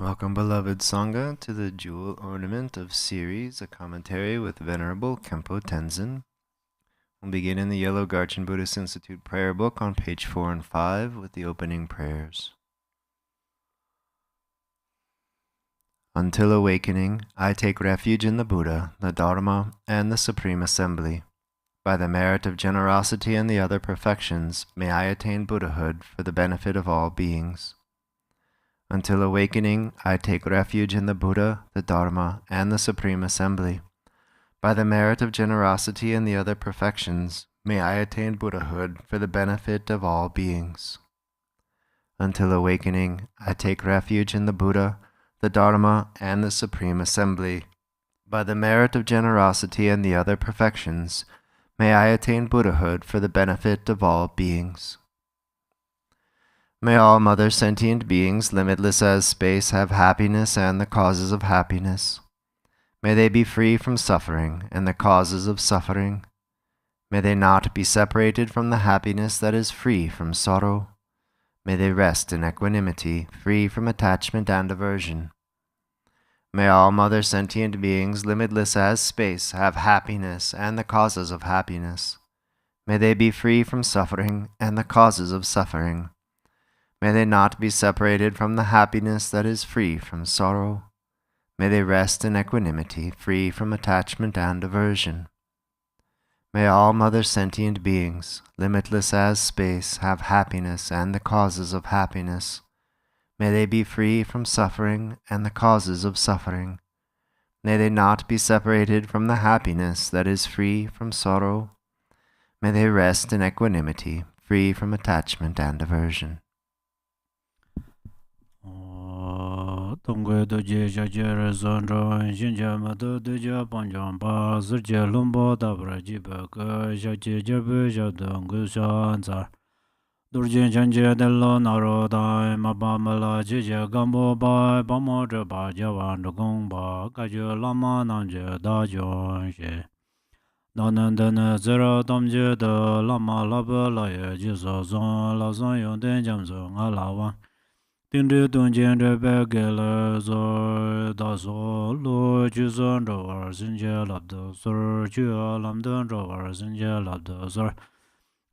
Welcome, beloved Sangha, to the Jewel Ornament of Series, a commentary with Venerable Khenpo Tenzin. We'll begin in the Yellow Garchen Buddhist Institute prayer book on page 4 and 5 with the opening prayers. Until awakening, I take refuge in the Buddha, the Dharma, and the Supreme Assembly. By the merit of generosity and the other perfections, may I attain Buddhahood for the benefit of all beings. Until awakening, I take refuge in the Buddha, the Dharma, and the Supreme Assembly. By the merit of generosity and the other perfections, may I attain Buddhahood for the benefit of all beings. Until awakening, I take refuge in the Buddha, the Dharma, and the Supreme Assembly. By the merit of generosity and the other perfections, may I attain Buddhahood for the benefit of all beings. May all mother sentient beings, limitless as space, have happiness and the causes of happiness. May they be free from suffering and the causes of suffering. May they not be separated from the happiness that is free from sorrow. May they rest in equanimity, free from attachment and aversion. May all mother sentient beings, limitless as space, have happiness and the causes of happiness. May they be free from suffering and the causes of suffering. May they not be separated from the happiness that is free from sorrow. May they rest in equanimity, free from attachment and aversion. May all mother sentient beings, limitless as space, have happiness and the causes of happiness. May they be free from suffering and the causes of suffering. May they not be separated from the happiness that is free from sorrow. May they rest in equanimity, free from attachment and aversion. Tongwe doje jajere zondro shinja mado doja panjang pa sirje lumbo dabra jiba ka jaje jabe jadongu shanzar durjin chanje dello naro dai maba mala jeje gambo ba bamo jaba jawan dogong ba kaje lama nanje da jon she Danan dana zera damje da lama laba la ye jizo zon la zon yon den jamzo nga la wan Dindri dunjin de begele zor da zo lo ju zon ro war zinje lab do zor ju lam don ro war zinje lab do zor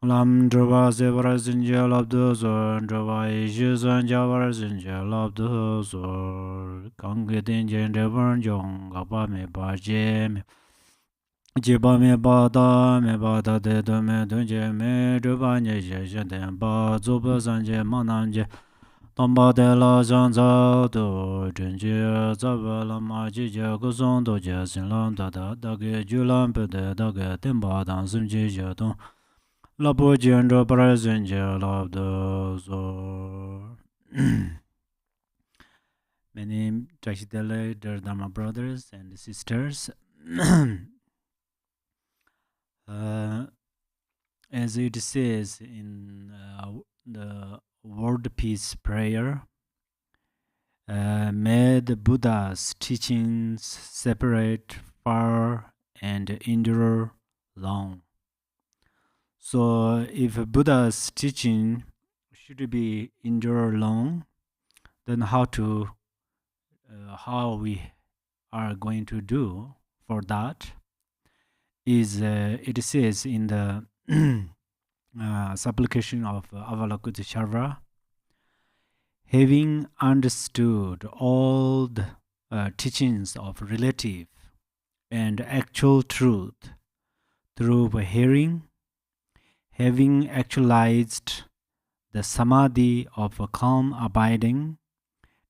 lam drwa ze war zinje lab do zor drwa ju zon ja war zinje lab do zor kang ge dinjin de wan jong ga ba me ba je me je ba me ba da de do me dunje me drwa nye je je den ba zo ba zan je ma nan je Tamba de la zhang zao do zhen jie za ba la ma ji jie gu zong do jie xin lam da da da ge ju lam pe de da ge ten ba dang sim ji jie dong la bo jian zhe ba zhen jie la de zo. Many Trashidele, dear Dharma brothers and sisters, as it says in the World Peace Prayer, may the Buddha's teachings separate far and endure long. So if Buddha's teaching should be endure long, then how we are going to do for that is it says in the supplication of Avalokiteshvara, having understood all the teachings of relative and actual truth through hearing, having actualized the samadhi of a calm abiding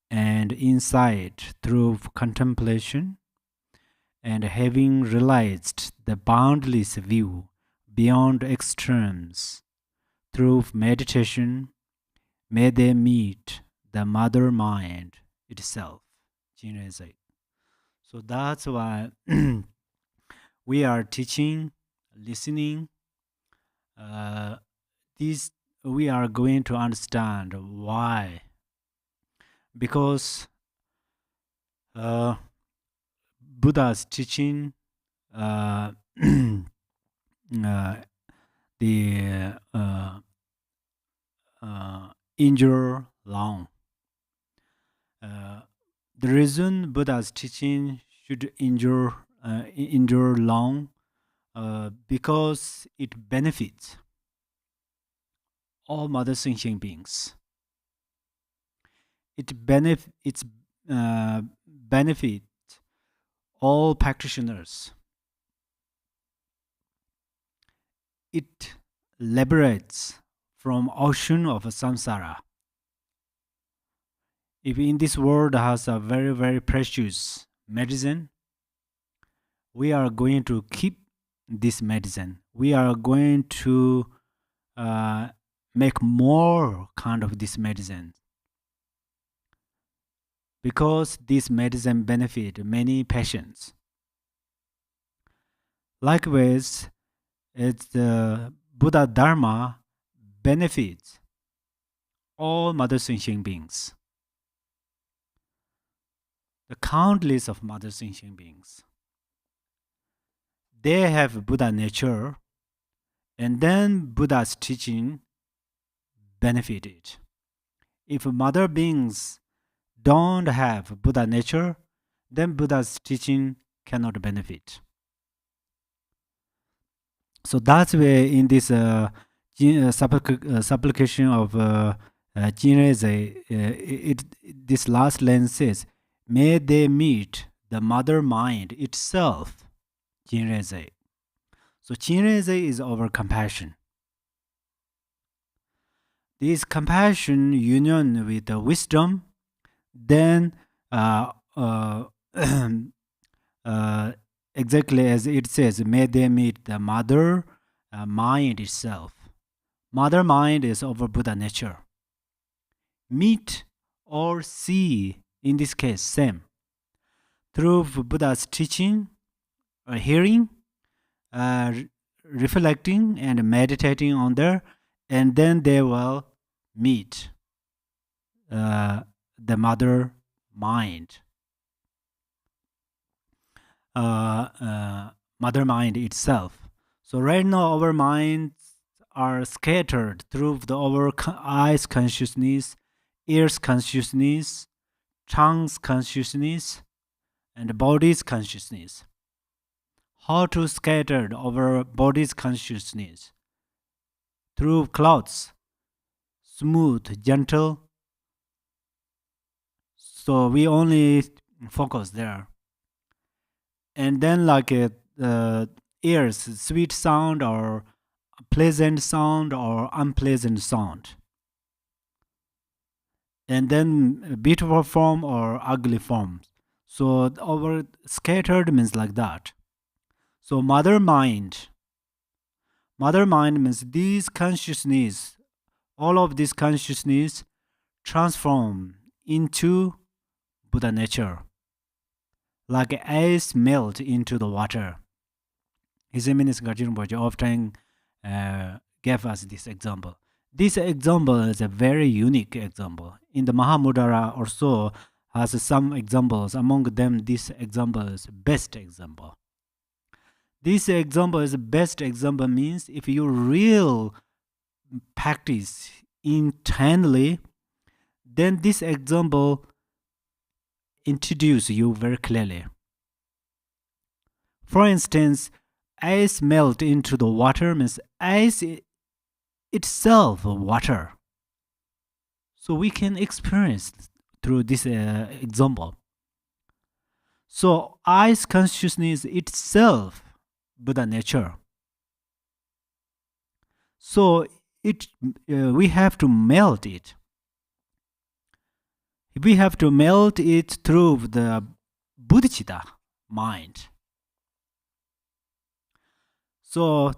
and insight through contemplation, and having realized the boundless view beyond extremes through meditation, may they meet the mother mind itself. So that's why we are teaching, listening. These we are going to understand why. Because Buddha's teaching, endure long. The reason Buddha's teaching should endure long, because it benefits all mother sentient beings. It's benefit all practitioners. It liberates from ocean of samsara. If in this world has a very, very precious medicine, we are going to keep this medicine. We are going to make more kind of this medicine, because this medicine benefit many patients. Likewise, it's the Buddha Dharma benefits all mother sentient beings, the countless of mother sentient beings. They have Buddha nature, and then Buddha's teaching benefit it. If mother beings don't have Buddha nature, then Buddha's teaching cannot benefit. So that's why in this supplication of Jinreze, this last line says, may they meet the mother mind itself, Jinreze. So Jinreze is our compassion. This compassion union with the wisdom, then exactly as it says, may they meet the mother mind itself. Mother mind is our Buddha nature. Meet or see, in this case, same. Through Buddha's teaching, hearing, reflecting, and meditating on there, and then they will meet the mother mind. Mother mind itself. So right now our minds are scattered through our eyes consciousness, ears consciousness, tongue's consciousness, and body's consciousness. How to scatter our body's consciousness? Through clouds, smooth, gentle. So we only focus there. And then like ears, sweet sound or pleasant sound or unpleasant sound. And then beautiful form or ugly form. So our scattered means like that. So mother mind means this consciousness, all of this consciousness transform into Buddha nature, like ice melt into the water. His Eminence Gajin Rinpoche often gave us this example. This example is a very unique example. In the Mahamudra also has some examples. Among them, this example is best example. This example is the best example means if you real practice intently, then this example introduce you very clearly. For instance, ice melt into the water means ice itself water. So we can experience through this example. So ice consciousness itself Buddha nature. So we have to melt it. We have to melt it through the bodhichitta mind. So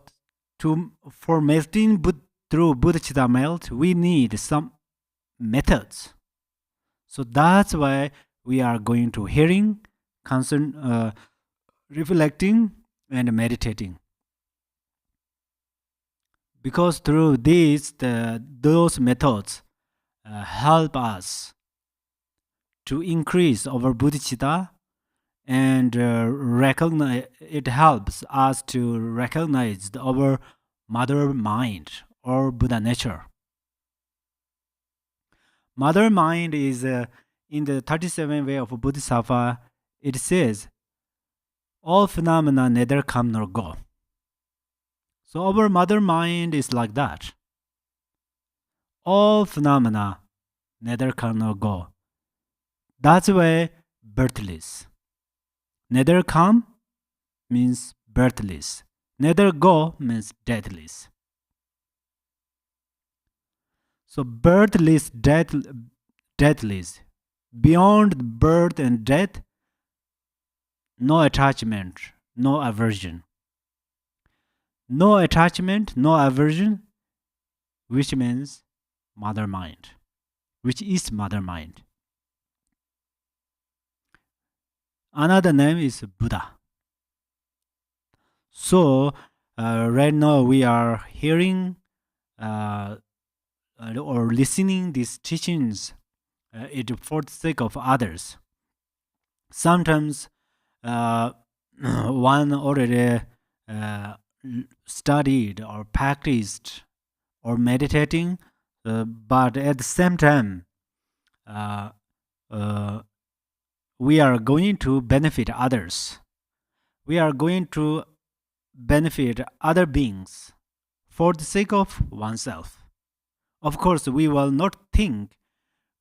for melting through bodhichitta melt, we need some methods. So that's why we are going to hearing, reflecting, and meditating. Because through those methods help us to increase our bodhicitta and it helps us to recognize our mother mind or Buddha nature. Mother mind is in the 37 way of Bodhisattva, it says, all phenomena neither come nor go. So our mother mind is like that. All phenomena neither come nor go. That's why birthless. Neither come means birthless. Neither go means deathless. So birthless, deathless. Beyond birth and death, no attachment, no aversion. No attachment, no aversion, which means mother mind, which is mother mind. Another name is Buddha. So right now we are hearing or listening these teachings for the sake of others. Sometimes one already studied or practiced or meditating, but at the same time we are going to benefit others. We are going to benefit other beings for the sake of oneself. Of course, we will not think,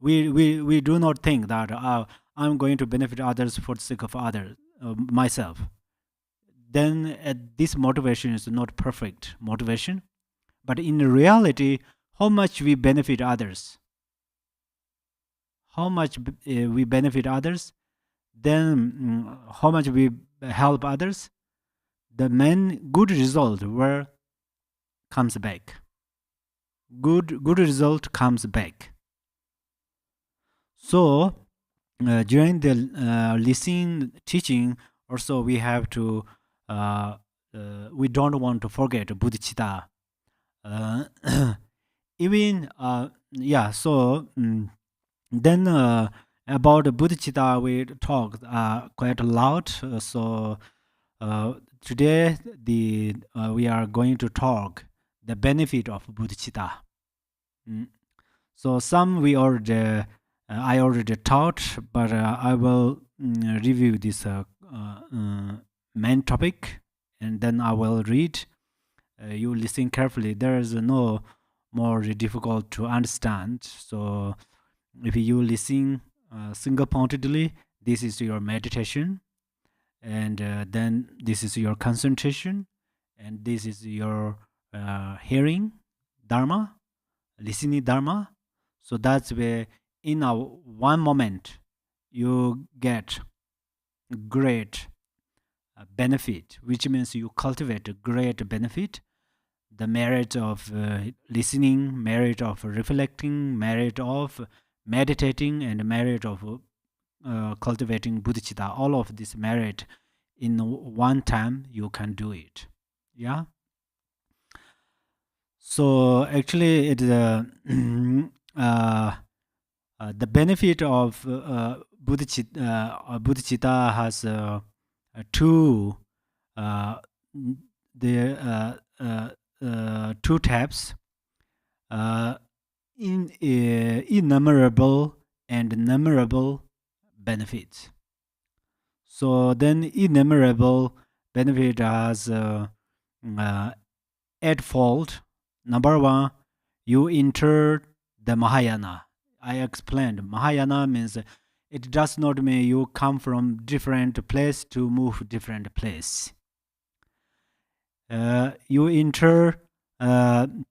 we do not think that I'm going to benefit others for the sake of others, myself. Then this motivation is not perfect motivation. But in reality, how much we benefit others, how much we benefit others, then how much we help others, the main good result where comes back. Good result comes back. So during the listening teaching, also we have to we don't want to forget bodhichitta. Even so then about bodhichitta we talked quite a lot. So today we are going to talk the benefit of bodhichitta. So some we already I already taught, but I will review this main topic, and then I will read. You listen carefully. There is no more difficult to understand. So if you listen single-pointedly, this is your meditation, and then this is your concentration, and this is your hearing dharma, listening dharma. So that's where in a one moment you get great benefit, which means you cultivate a great benefit, the merit of listening, merit of reflecting, merit of meditating, and merit of cultivating bodhicitta. All of this merit in one time you can do it. Yeah. So actually it the benefit of bodhicitta has two two types, innumerable and numerable benefits. So then innumerable benefit has eightfold. Number one, you enter the Mahayana. I explained Mahayana means it does not mean you come from different place to move different place. You enter the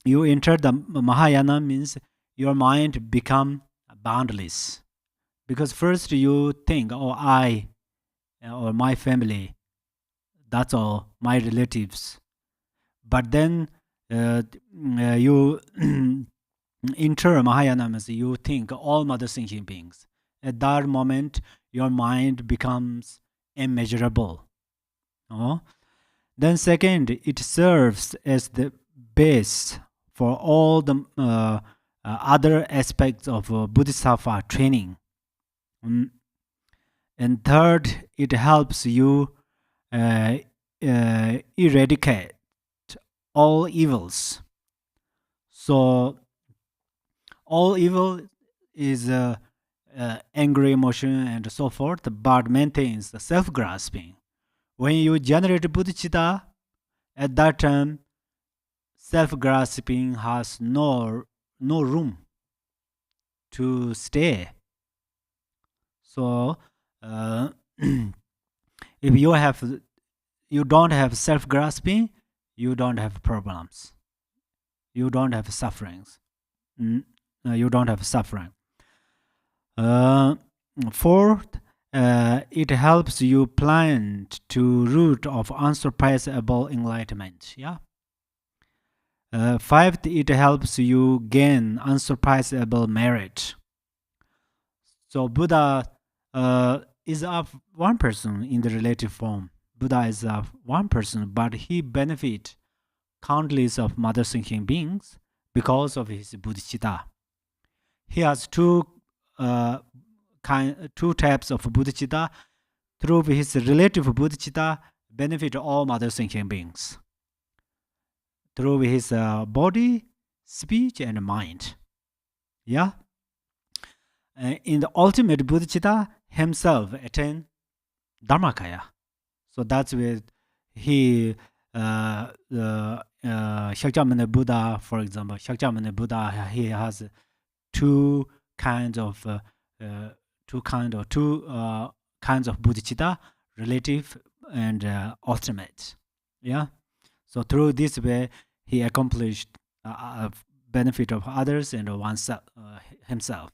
Mahayana means your mind become boundless, because first you think, oh, I or my family, that's all, my relatives. But then you enter Mahayana means you think all mother thinking beings. At that moment, your mind becomes immeasurable. Then second, it serves as the base for all the other aspects of Bodhisattva training. And third, it helps you eradicate all evils. So all evil is angry emotion and so forth, but maintains the self-grasping. When you generate bodhicitta, at that time, self-grasping has no room to stay. So, if you don't have self-grasping, you don't have problems. You don't have sufferings. You don't have suffering. Fourth, it helps you plant to root of unsurpassable enlightenment. Yeah. Fifth, it helps you gain unsurpassable merit. So Buddha is of one person in the relative form. Buddha is of one person, but he benefit countless of mother thinking beings because of his bodhicitta. He has two types of bodhicitta. Through his relative bodhicitta, benefit all mother thinking beings. Through his body, speech, and mind. Yeah. In the ultimate bodhicitta, himself attain dharmakaya. So that's where he, Shakyamuni Buddha, for example, Shakyamuni Buddha, he has two kinds of bodhicitta, relative and ultimate. Yeah. So through this way, he accomplished benefit of others and oneself, himself.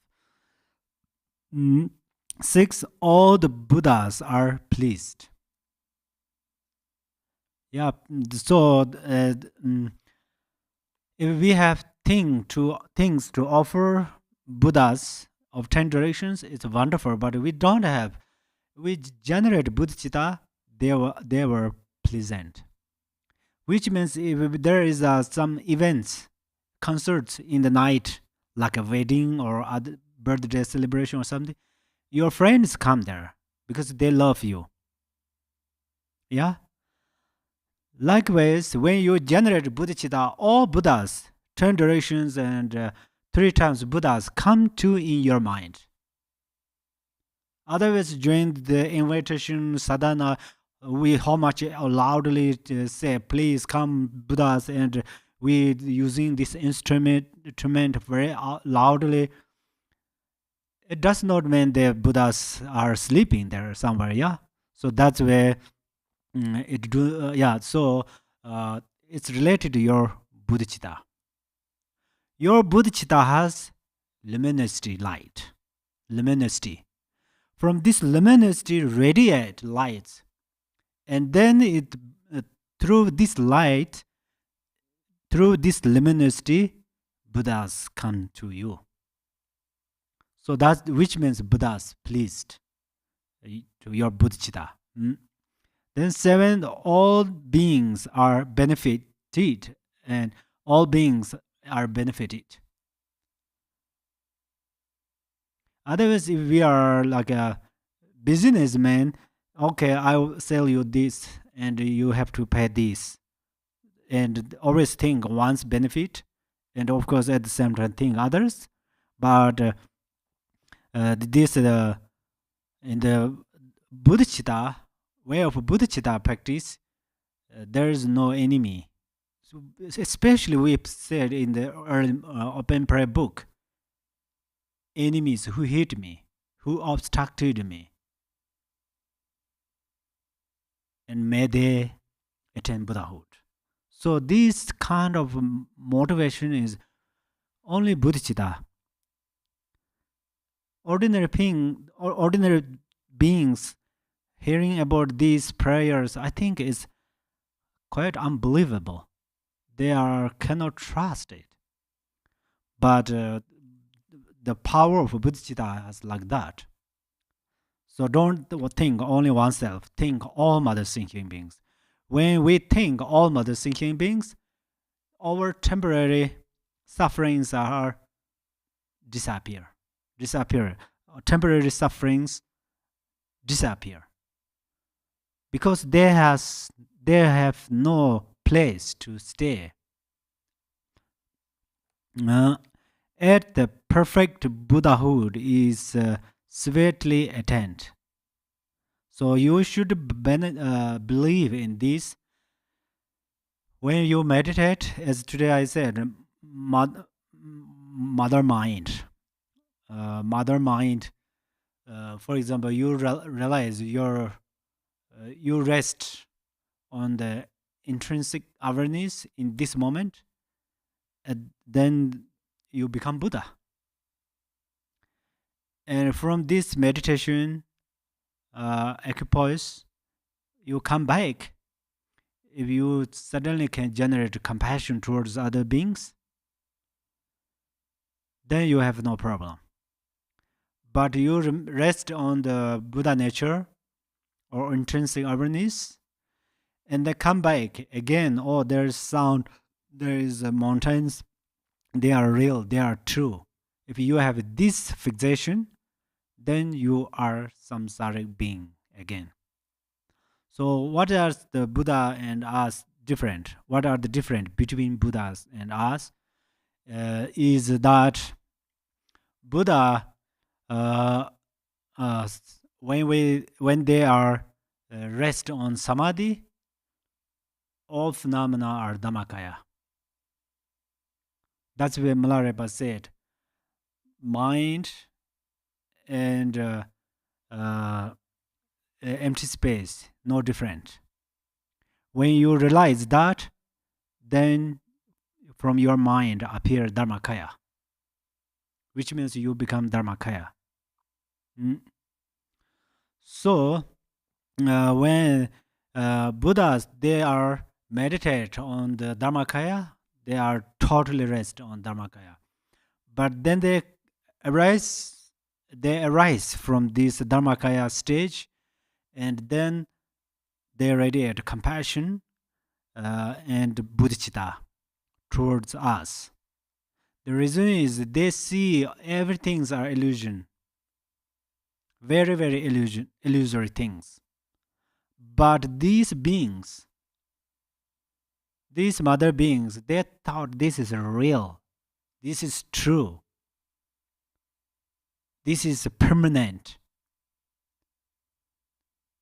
6, all the Buddhas are pleased. Yeah. So if we have things to offer Buddhas of 10 directions, it's wonderful. But we don't have. We generate bodhicitta. They were pleasant. Which means if there is some events, concerts in the night, like a wedding or other birthday celebration or something, your friends come there because they love you. Yeah. Likewise, when you generate bodhicitta, all Buddhas, 10 directions and 3 times Buddhas come to in your mind. Otherwise, during the invitation sadhana, we how much loudly say, please come Buddhas, and we using this instrument very loudly. It does not mean the Buddhas are sleeping there somewhere. Yeah. So that's where it do. Yeah. So it's related to your bodhicitta. Your bodhicitta has luminosity, light, luminosity. From this luminosity radiate lights, and then it through this light, through this luminosity, Buddhas come to you. So that which means Buddhas pleased to your bodhicitta. Then 7, all beings are benefited, and all beings are benefited. Otherwise, if we are like a businessman, okay, I will sell you this and you have to pay this. And always think one's benefit, and of course at the same time think others. But this in the bodhicitta, way of bodhicitta practice, there is no enemy. So especially we said in the early open prayer book, enemies who hit me, who obstructed me, and may they attain Buddhahood. So this kind of motivation is only bodhicitta. Ordinary beings hearing about these prayers, I think is quite unbelievable. They cannot trust it. But the power of bodhicitta is like that. So don't think only oneself. Think all mother thinking beings. When we think all mother thinking beings, our temporary sufferings are disappear. Temporary sufferings disappear because they have no place to stay. At the perfect Buddhahood is sweetly attend. So you should believe in this. When you meditate, as today I said, mother mind. Mother mind. For example, you realize you rest on the intrinsic awareness in this moment, and then you become Buddha. And from this meditation, equipoise, you come back. If you suddenly can generate compassion towards other beings, then you have no problem. But you rest on the Buddha nature or intrinsic awareness, and then come back again. Oh, there's sound, there is mountains. They are real, they are true. If you have this fixation, then you are samsaric being again. So what are the Buddha and us different? What are the different between Buddhas and us? Is that Buddha, when they are rest on samadhi, all phenomena are dhammakaya. That's where Milarepa said, mind and empty space, no different. When you realize that, then from your mind appear dharmakaya, which means you become dharmakaya. So when Buddhas, they are meditate on the dharmakaya, they are totally rest on dharmakaya. But then they arise from this dharmakaya stage, and then they radiate compassion and bodhichitta towards us. The reason is they see everything's are illusion, very, very illusory things. But these beings, these mother beings, they thought this is real, this is true, this is permanent.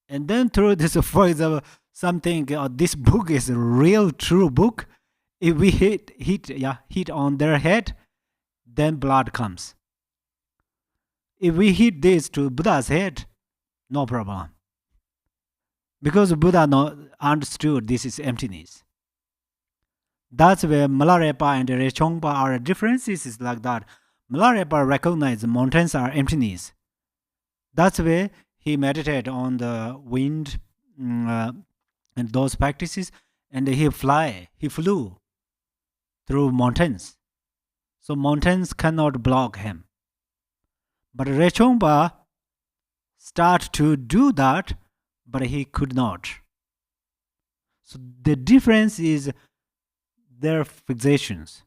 And then through this, for example, something, this book is a real true book. If we hit on their head, then blood comes. If we hit this to Buddha's head, no problem. Because Buddha understood this is emptiness. That's where Milarepa and Rechongpa are differences is like that. Milarepa recognized mountains are emptiness. That's where he meditated on the wind and those practices, and he flew through mountains. So mountains cannot block him. But Rechongpa started to do that, but he could not. So the difference is their fixations.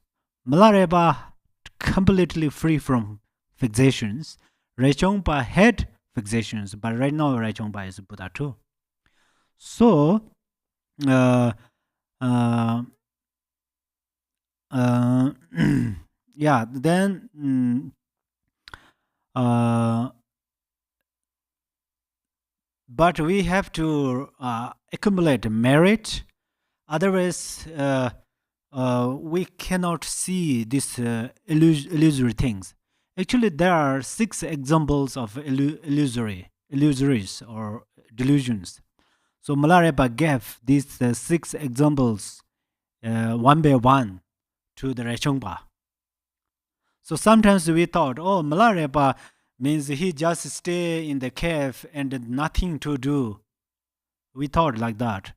Milarepa completely free from fixations. Rechongpa had fixations, but right now Rechongpa is Buddha too. So yeah, then but we have to accumulate merit, otherwise we cannot see these illusory things. Actually, there are 6 examples of illusories or delusions. So Milarepa gave these 6 examples one by one to the Rechongpa. So sometimes we thought, oh, Milarepa means he just stay in the cave and nothing to do. We thought like that.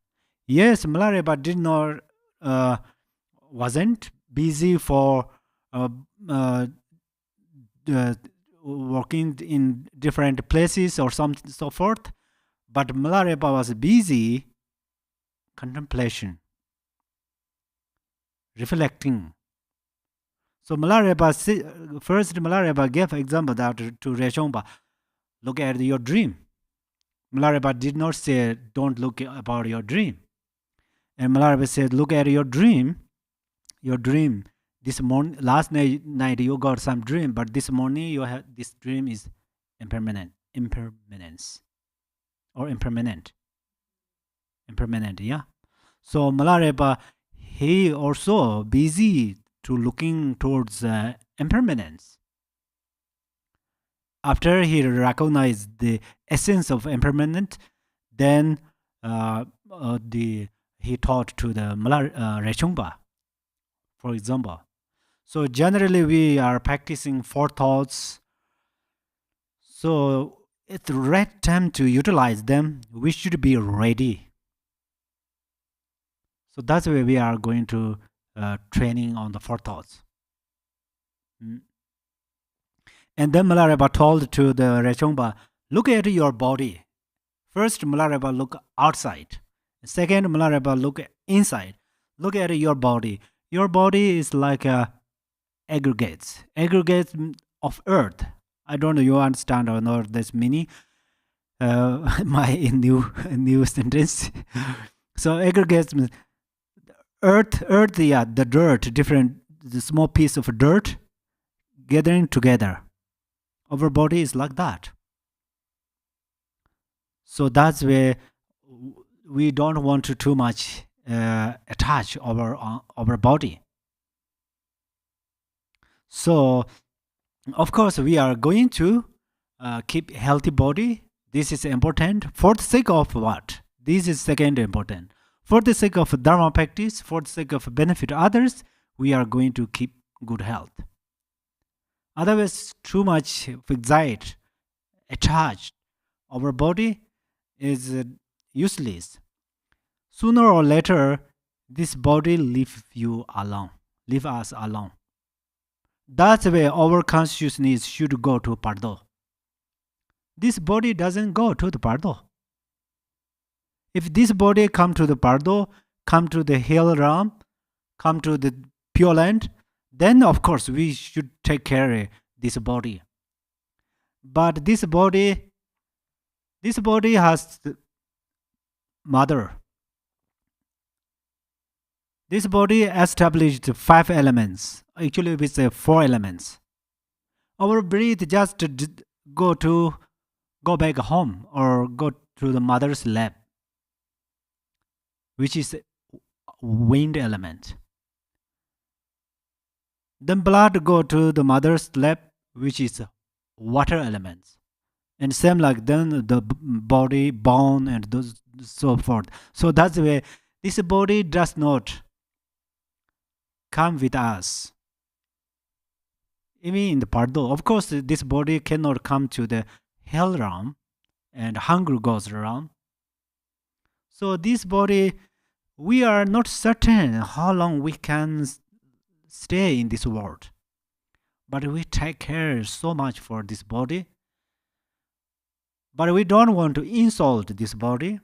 Yes, Milarepa did not wasn't busy for working in different places or so forth, but Milarepa was busy contemplation, reflecting. So Milarepa gave example that to Rechongpa, look at your dream. Milarepa did not say, don't look about your dream. And Milarepa said, look at your dream. Your dream. This morning, last night you got some dream, but this morning you have this dream is impermanence or impermanent. Yeah. So Milarepa, he also busy to looking towards impermanence. After he recognized the essence of impermanent, then he taught to the Rechungpa, for example. So generally we are practicing four thoughts. So it's the right time to utilize them. We should be ready. So that's why we are going to training on the four thoughts. And then Milarepa told to the Rechungpa, look at your body. First, Milarepa look outside. Second, Milarepa look inside. Look at your body. Your body is like aggregates of earth. I don't know you understand or not this meaning. My new sentence. So aggregates means earth, yeah, the dirt, the small piece of dirt gathering together. Our body is like that. So that's where we don't want to too much attach our body. So of course we are going to keep healthy body. This is important for the sake of what? This is second important. For the sake of dharma practice, for the sake of benefit others, we are going to keep good health. Otherwise, too much fixate, attached, our body is useless. Sooner or later, this body leave us alone. That's where our consciousness should go to Pardo. This body doesn't go to the Pardo. If this body come to the Pardo, come to the hill realm, come to the Pure Land, then of course we should take care of this body. But this body has the mother. This body established 5 elements. Actually, we say 4 elements. Our breath just go back home or go to the mother's lap, which is wind element. Then blood go to the mother's lap, which is water elements. And same like then the body, bone, and those so forth. So that's where this body does not come with us. Even in the Pardo, of course, this body cannot come to the hell realm and hunger goes around. So this body, we are not certain how long we can stay in this world. But we take care so much for this body. But we don't want to insult this body.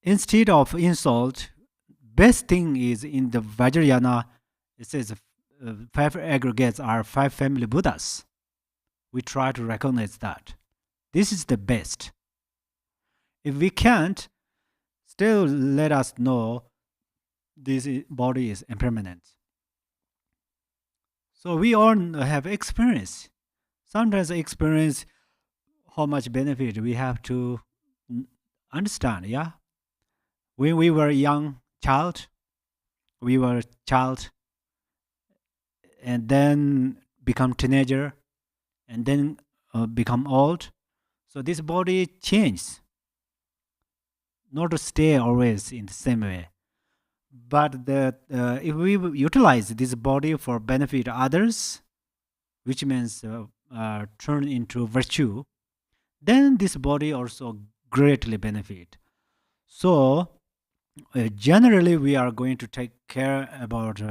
Instead of insult, best thing is in the Vajrayana, it says 5 aggregates are 5 family Buddhas. We try to recognize that. This is the best. If we can't, still let us know this body is impermanent. So we all have experience. Sometimes experience how much benefit we have to understand, yeah? When we were young child, and then become teenager, and then become old. So this body changes. Not to stay always in the same way. But if we utilize this body for benefit others, which means turn into virtue, then this body also greatly benefit. So generally we are going to take care about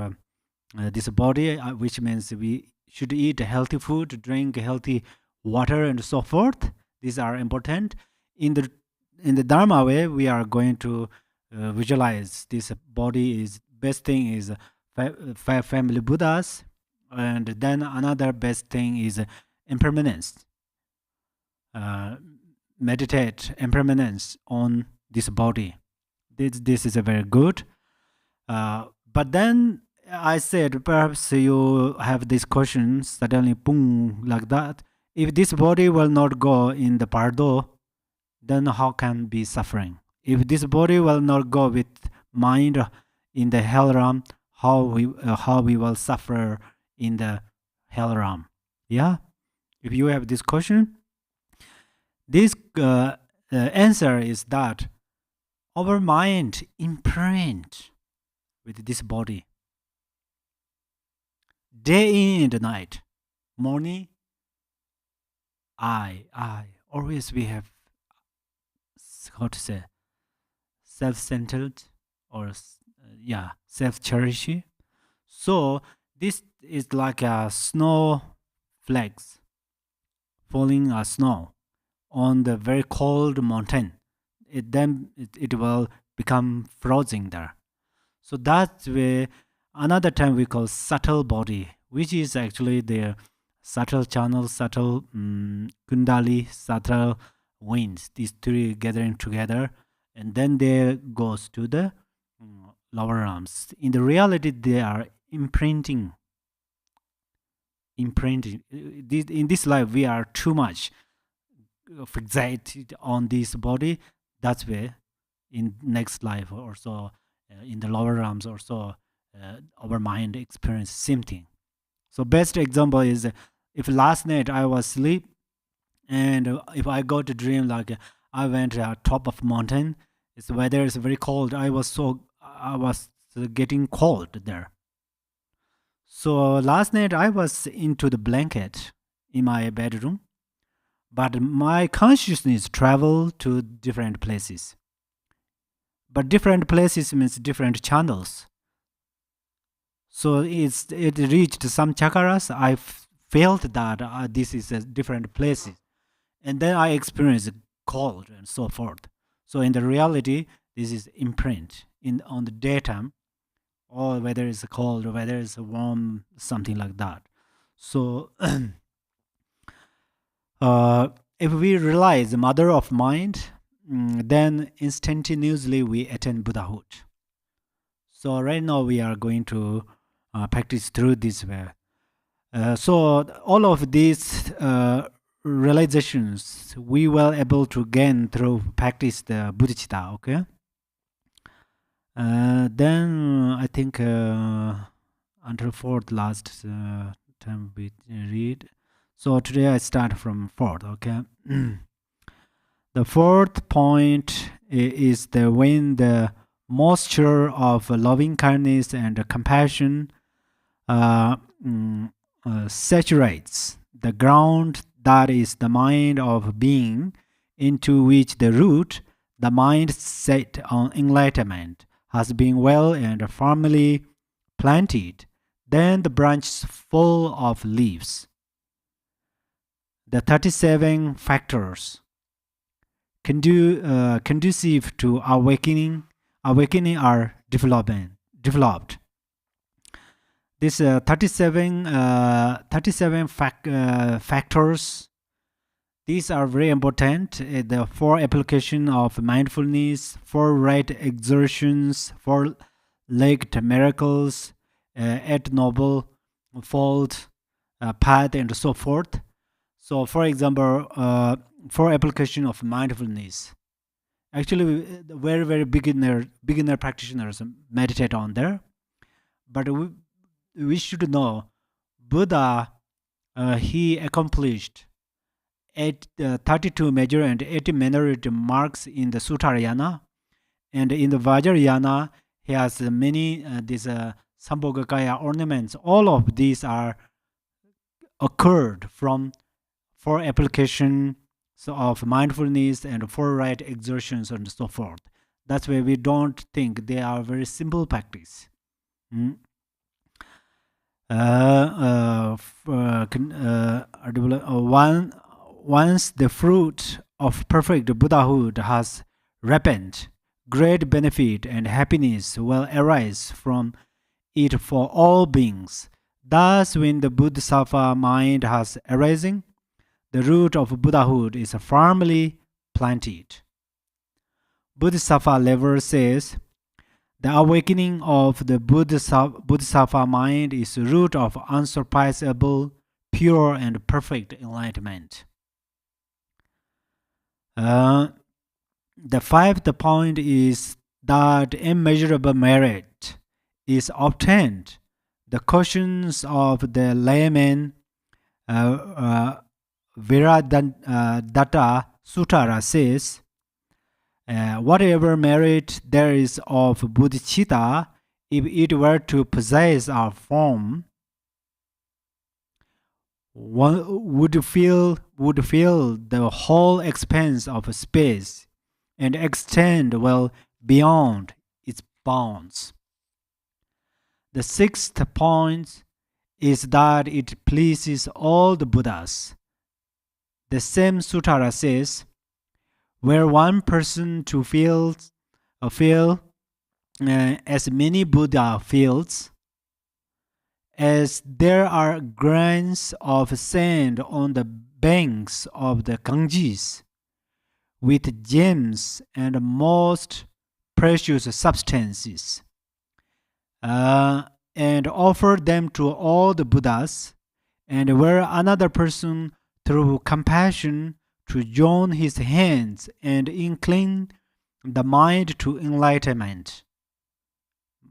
this body, which means we should eat healthy food, drink healthy water, and so forth. These are important. In the Dharma way, we are going to visualize this body is best thing is 5 family Buddhas, and then another best thing is impermanence. Meditate impermanence on this body. This is a very good. But then I said perhaps you have this question suddenly, boom, like that. If this body will not go in the bardo, then how can be suffering? If this body will not go with mind in the hell realm, how we will suffer in the hell realm? Yeah. If you have this question, this answer is that our mind imprint with this body day in and night, morning. I always we have, how to say, self-centered or self-cherishing. So this is like a snow flakes falling a snow on the very cold mountain. It will become frozen there. So that's where another time we call subtle body, which is actually the subtle channel, subtle kundali, subtle winds. These three gathering together, and then they goes to the lower realms. In the reality, they are imprinting. In this life, we are too much fixated on this body. That's where in next life or so, in the lower realms or so, our mind experience same thing. So best example is if last night I was asleep, and if I go to dream like I went top of mountain, its weather is very cold. I was getting cold there. So last night I was into the blanket in my bedroom, but my consciousness traveled to different places. But different places means different channels. So it reached some chakras. I felt that this is a different places, and then I experienced cold and so forth. So in the reality, this is imprint on the daytime, or whether it's cold or whether it's warm, something like that. So if we realize the mother of mind, then instantaneously we attain Buddhahood. So right now we are going to practice through this way. So all of these realizations we will able to gain through practice the bodhichitta. Okay. Then I think until fourth last time we read. So today I start from fourth. Okay. The fourth point is when the moisture of loving kindness and compassion saturates the ground, that is the mind of being, into which the root, the mind set on enlightenment, has been well and firmly planted. Then the branch is full of leaves. The 37 factors conducive to awakening are developed. This 37 factors, these are very important. The 4 application of mindfulness, 4 right exertions, 4 legged miracles, 8 noble fold, path, and so forth. So for example, 4 application of mindfulness. Actually, very beginner practitioners meditate on there, but we should know Buddha, he accomplished 32 major and 80 minority marks in the Suttarayana, and in the Vajrayana he has many these Sambhogakaya ornaments. All of these are occurred from 4 application of mindfulness and 4 right exertions and so forth. That's why we don't think they are very simple practice. Once the fruit of perfect Buddhahood has ripened, great benefit and happiness will arise from it for all beings. Thus, when the Bodhisattva mind has arisen, the root of Buddhahood is firmly planted. Bodhisattva level says, the awakening of the Bodhisattva mind is the root of unsurpassable pure and perfect enlightenment. The fifth point is that immeasurable merit is obtained. The questions of the layman Viradatta Sutara says, whatever merit there is of bodhichitta, if it were to possess our form, one would feel the whole expanse of space and extend well beyond its bounds. The sixth point is that it pleases all the Buddhas. The same Sutara says, were one person to feel as many Buddha feels, as there are grains of sand on the banks of the Ganges, with gems and most precious substances, and offer them to all the Buddhas, and were another person through compassion to join his hands and incline the mind to enlightenment.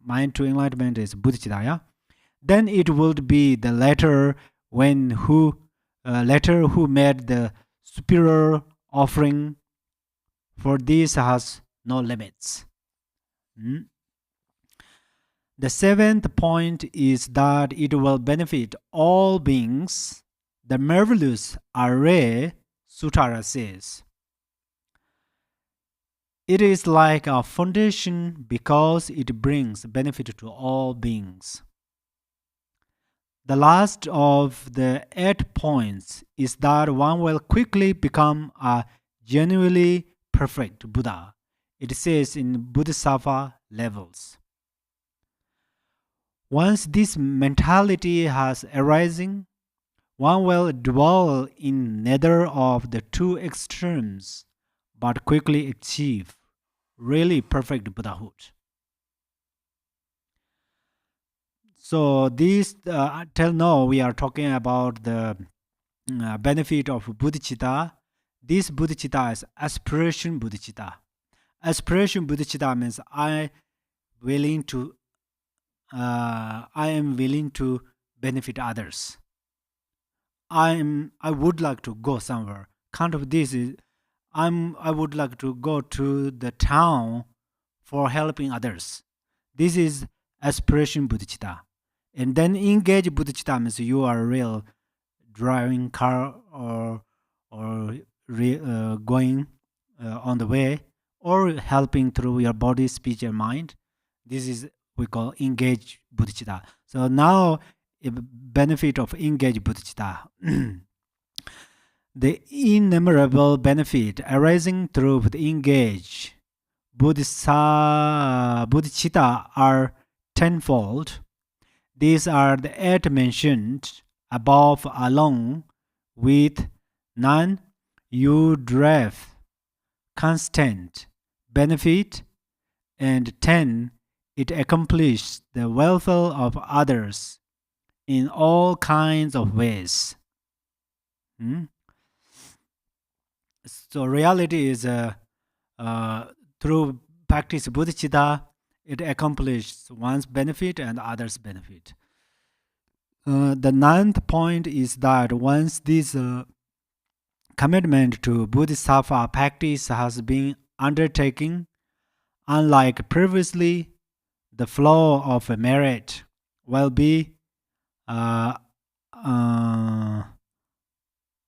Mind to enlightenment is bodhicitta, yeah? Then it would be the latter who made the superior offering, for this has no limits. The seventh point is that it will benefit all beings. The marvelous array Sutara says, it is like a foundation because it brings benefit to all beings. The last of the 8 points is that one will quickly become a genuinely perfect Buddha. It says in Bodhisattva levels. Once this mentality has arisen, one will dwell in neither of the two extremes, but quickly achieve really perfect Buddhahood. So this, till now, we are talking about the benefit of bodhicitta. This bodhicitta is aspiration bodhicitta. Aspiration bodhicitta means I am willing to benefit others. I would like to go somewhere. Kind of this is I would like to go to the town for helping others. This is aspiration bodhicitta. And then engage bodhicitta means you are real driving car or going on the way, or helping through your body, speech, and mind. This is we call engage bodhicitta. So now a benefit of engage bodhicitta. The innumerable benefit arising through the engage bodhicitta are tenfold. These are the 8 mentioned above, along with 9 you derive constant benefit, and 10 it accomplishes the welfare of others in all kinds of ways. So reality is through practice bodhicitta, it accomplishes one's benefit and others' benefit. The 9th point is that once this commitment to bodhisattva practice has been undertaken, unlike previously, the flow of merit will be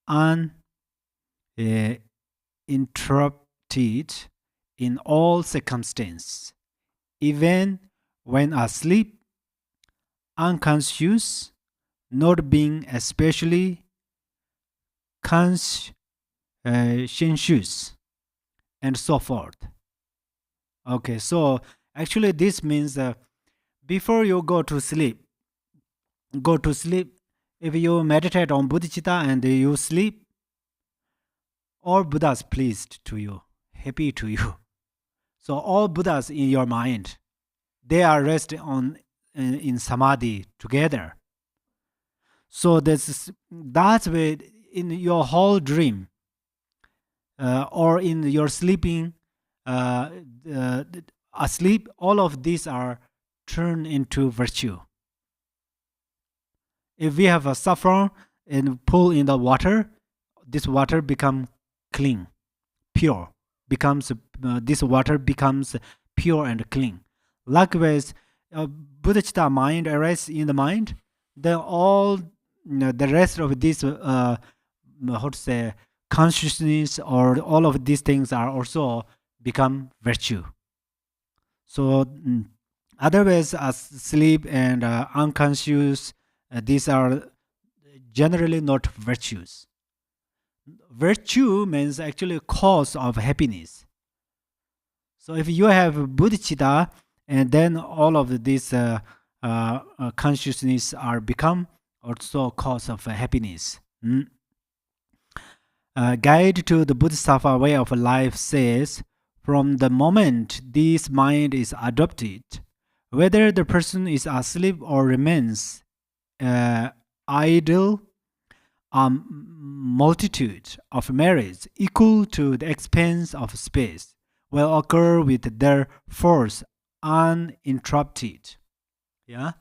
uninterrupted in all circumstances. Even when asleep, unconscious, not being especially conscientious, and so forth. Okay, so actually this means before you go to sleep, if you meditate on bodhicitta and you sleep, all Buddhas pleased to you, happy to you. So all Buddhas in your mind, they are resting in samadhi together. So that's why in your whole dream or in your sleeping, uh, uh, asleep, all of these are turned into virtue. If we have a saffron and pull in the water, this water become clean, pure. Becomes this water becomes pure and clean. Likewise, bodhicitta mind arises in the mind, then all the rest of this how to say consciousness or all of these things are also become virtue. So otherwise, as sleep and unconscious, these are generally not virtues. Virtue means actually cause of happiness. So if you have bodhicitta, and then all of these consciousness are become also cause of happiness. Guide to the Bodhisattva way of life says, from the moment this mind is adopted, whether the person is asleep or remains idle, a multitude of merits equal to the expanse of space will occur with their force uninterrupted. Yeah.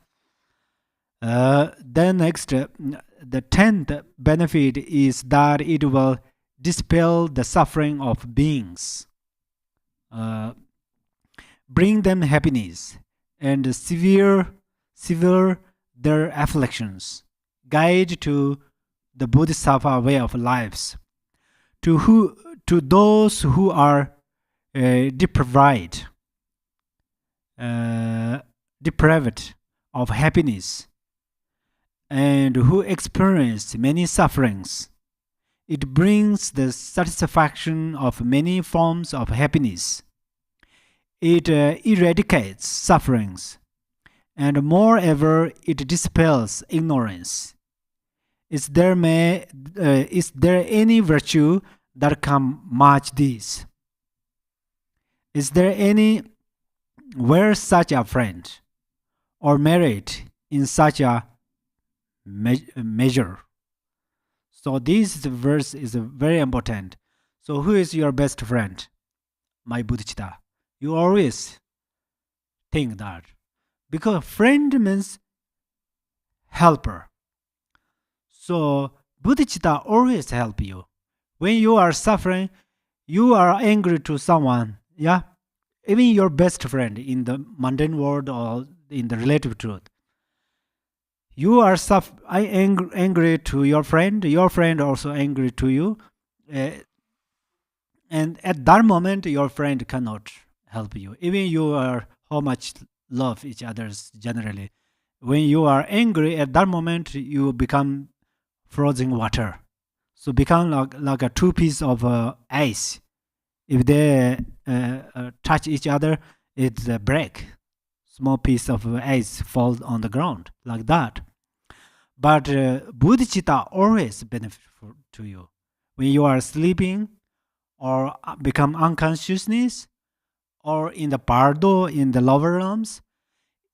Then next, the 10th benefit is that it will dispel the suffering of beings, bring them happiness, and sever their afflictions. Guide to the Bodhisattva way of lives. To those who are deprived of happiness and who experience many sufferings, it brings the satisfaction of many forms of happiness. It eradicates sufferings, and moreover, it dispels ignorance. Is there any virtue that can match this? Is there any where such a friend or merit in such a measure? So this verse is very important. So who is your best friend? My bodhicitta. You always think that, because friend means helper. So bodhicitta always help you. When you are suffering, you are angry to someone, yeah, even your best friend in the mundane world or in the relative truth. You are angry to your friend also angry to you, and at that moment your friend cannot help you, even you are how much love each others generally. When you are angry, at that moment you become frozen water, so become like a two piece of ice. If they touch each other, it's a break. Small piece of ice falls on the ground like that. But bodhicitta always benefit to you when you are sleeping or become unconsciousness, or in the bardo, in the lower realms,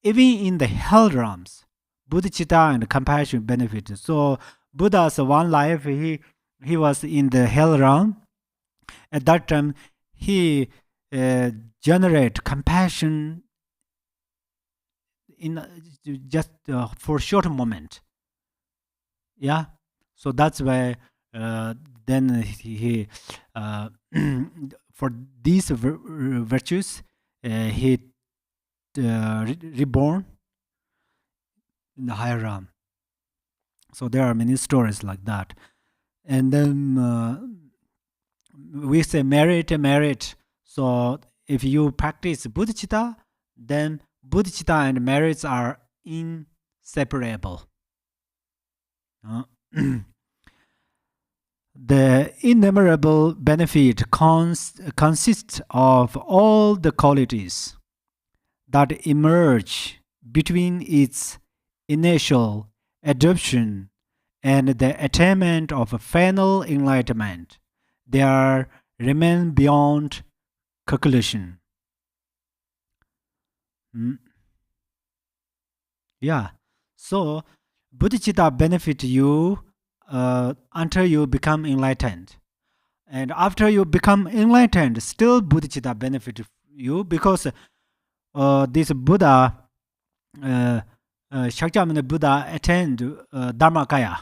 even in the hell realms, bodhicitta and compassion benefit. So Buddha's one life, he was in the hell realm. At that time, he generate compassion in just for a short moment. Yeah, so that's why then he for these virtues he reborn in the higher realm. So there are many stories like that. And then we say merit. So if you practice bodhicitta, then bodhicitta and merits are inseparable. The innumerable benefit consists of all the qualities that emerge between its initial adoption and the attainment of final enlightenment. They are remain beyond calculation. Yeah. So bodhicitta benefit you until you become enlightened. And after you become enlightened, still bodhicitta benefit you, because this Buddha, Shakyamuni Buddha, attained Dharmakaya.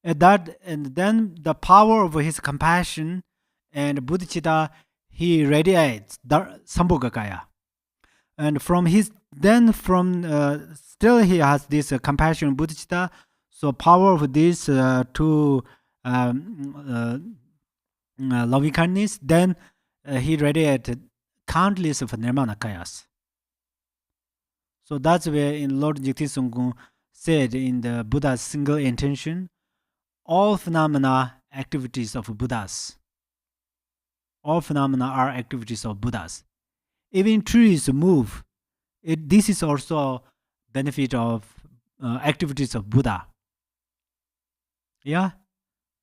And then the power of his compassion and bodhicitta, he radiates Sambhogakaya. And from still he has this compassion bodhicitta. So power of this two loving kindness, then he radiated countless of nirmanakayas. So that's where in Lord Jigti Sungkung said in the Buddha's single intention, all phenomena activities of Buddhas. All phenomena are activities of Buddhas. Even trees move. This is also benefit of activities of Buddha. Yeah,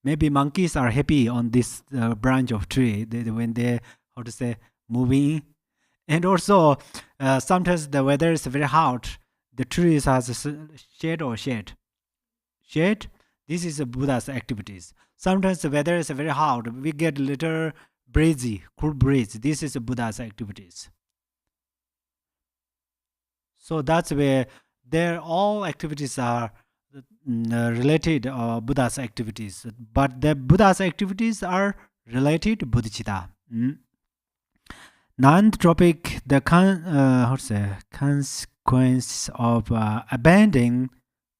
maybe monkeys are happy on this branch of tree when they, how to say, moving. And also sometimes the weather is very hot. The trees has a shade. This is a Buddha's activities. Sometimes the weather is very hot. We get little breezy, cool breeze. This is a Buddha's activities. So that's where all activities are related Buddha's activities. But the Buddha's activities are related to bodhicitta. Ninth topic, the consequence of abandoning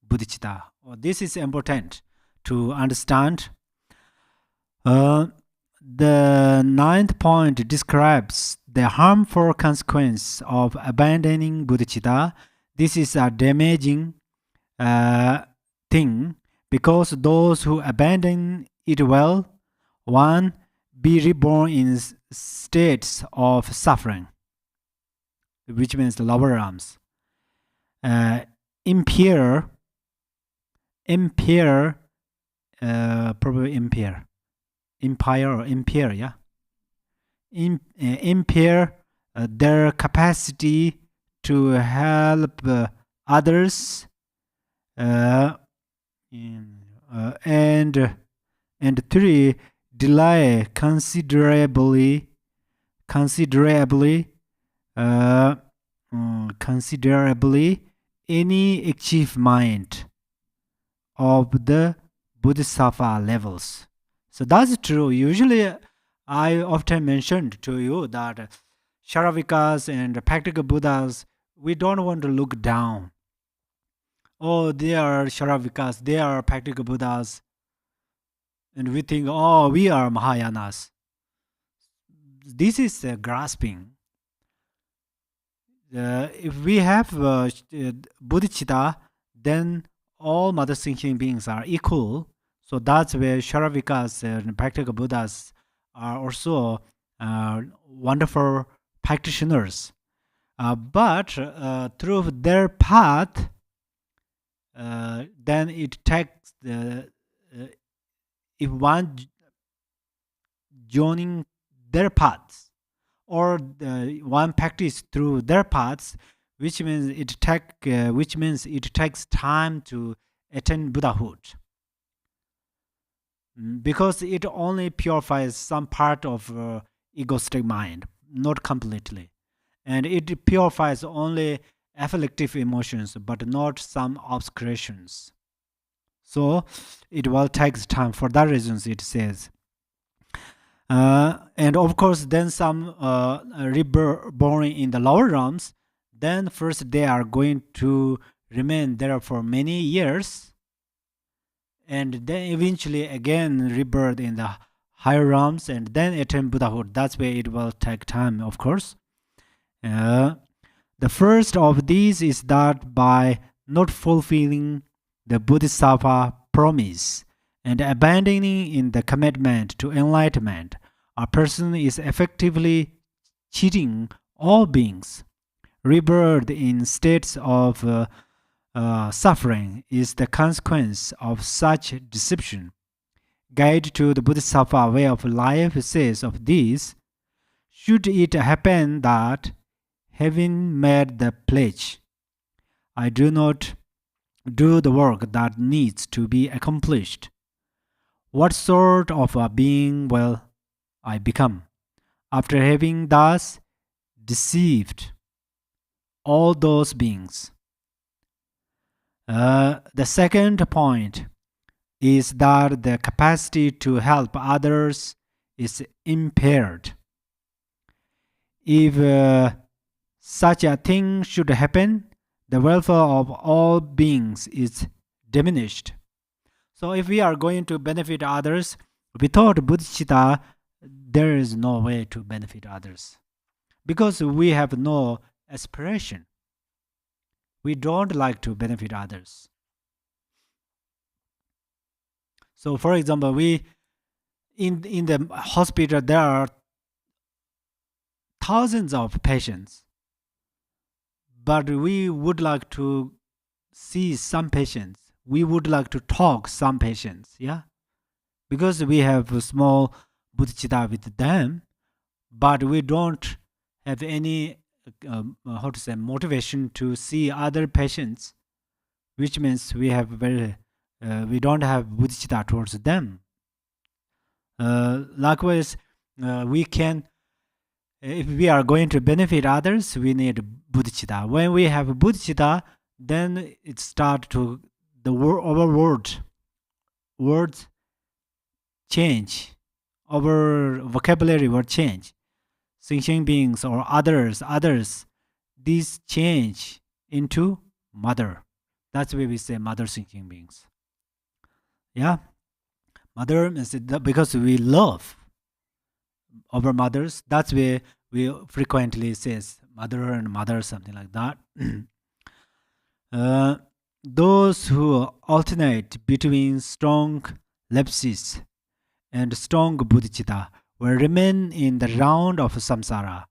bodhicitta. This is important to understand. The ninth point describes the harmful consequence of abandoning bodhicitta. This is a damaging thing, because those who abandon it will, 1, be reborn in states of suffering, which means the lower realms. Impure, probably impure, empire or impure, yeah. Impair their capacity to help others, and 3, delay considerably any achievement of the Bodhisattva levels. So that's true. Usually I often mentioned to you that Sharavikas and practical Buddhas, we don't want to look down. Oh, they are Sharavikas, they are practical Buddhas. And we think, oh, we are Mahayanas. This is grasping. If we have bodhicitta, then all mother thinking beings are equal. So that's where Sharavikas and practical Buddhas are also wonderful practitioners. But through their path, then it takes if one joining their paths, or one practice through their paths, which means it takes time to attain Buddhahood, because it only purifies some part of egoistic mind, not completely, and it purifies only afflictive emotions, but not some obscurations. So it will take time. For that reasons, it says. And of course, then some reborn in the lower realms, then first they are going to remain there for many years, and then eventually again rebirth in the higher realms, and then attain Buddhahood. That's where it will take time, of course. The first of these is that by not fulfilling the Bodhisattva promise and abandoning in the commitment to enlightenment, a person is effectively cheating all beings. Rebirth in states of suffering is the consequence of such deception. Guide to the Bodhisattva way of life says of this: should it happen that, having made the pledge, I do not do the work that needs to be accomplished. What sort of a being will I become after having thus deceived all those beings? The second point is that the capacity to help others is impaired. If such a thing should happen, the welfare of all beings is diminished. So if we are going to benefit others, without bodhicitta, there is no way to benefit others. Because we have no aspiration. We don't like to benefit others. So for example, in the hospital, there are thousands of patients. But we would like to see some patients. We would like to talk some patients, yeah? Because we have a small bodhicitta with them, but we don't have any, motivation to see other patients, which means we don't have bodhicitta towards them. Likewise, we can, if we are going to benefit others, we need bodhicitta. When we have bodhicitta, then it starts to, our words change. Our vocabulary will change. Sentient beings or others, these change into mother. That's why we say mother sentient beings. Yeah? Mother means because we love our mothers. That's why we frequently says mother and mother, something like that. Those who alternate between strong lepsis and strong bodhicitta will remain in the round of samsara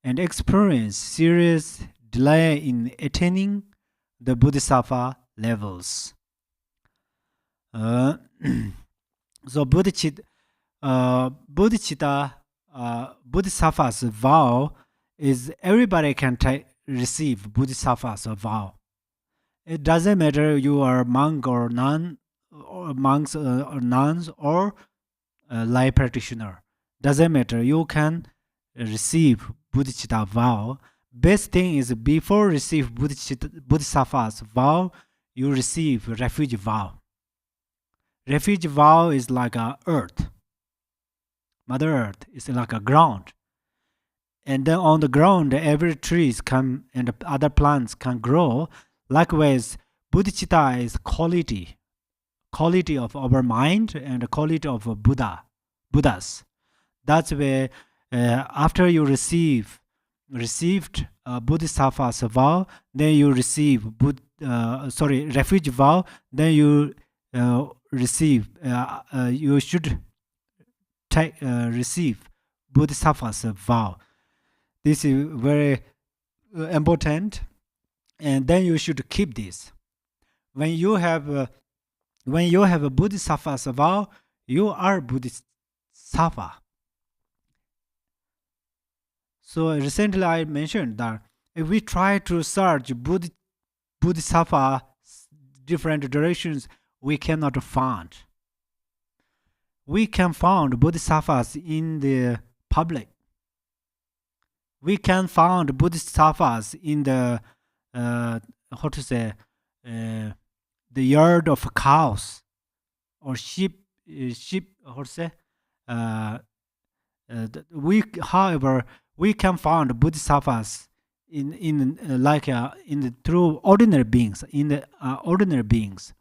and experience serious delay in attaining the bodhisattva levels. So bodhicitta, bodhisattva's vow is everybody can receive bodhisattva's vow. It doesn't matter you are monk or nun, or monks or nuns, or lay practitioner. Doesn't matter. You can receive bodhicitta vow. Best thing is before receive bodhisattva's vow, you receive refuge vow. Refuge vow is like a earth. Mother Earth is like a ground. And then on the ground, every trees come and other plants can grow. Likewise, bodhicitta is quality of our mind and quality of Buddhas. That's where after you received bodhisattva's vow, then you receive refuge vow, then you receive you should receive bodhisattva's vow. This is very important, and then you should keep this. When you have a bodhisattva's vow, you are bodhisattva. So recently I mentioned that if we try to search bodhisattva different directions, we cannot find. We can find bodhisattvas in the public. We can find bodhisattvas in the the yard of cows or sheep. However, we can find bodhisattvas through ordinary beings, in the ordinary beings.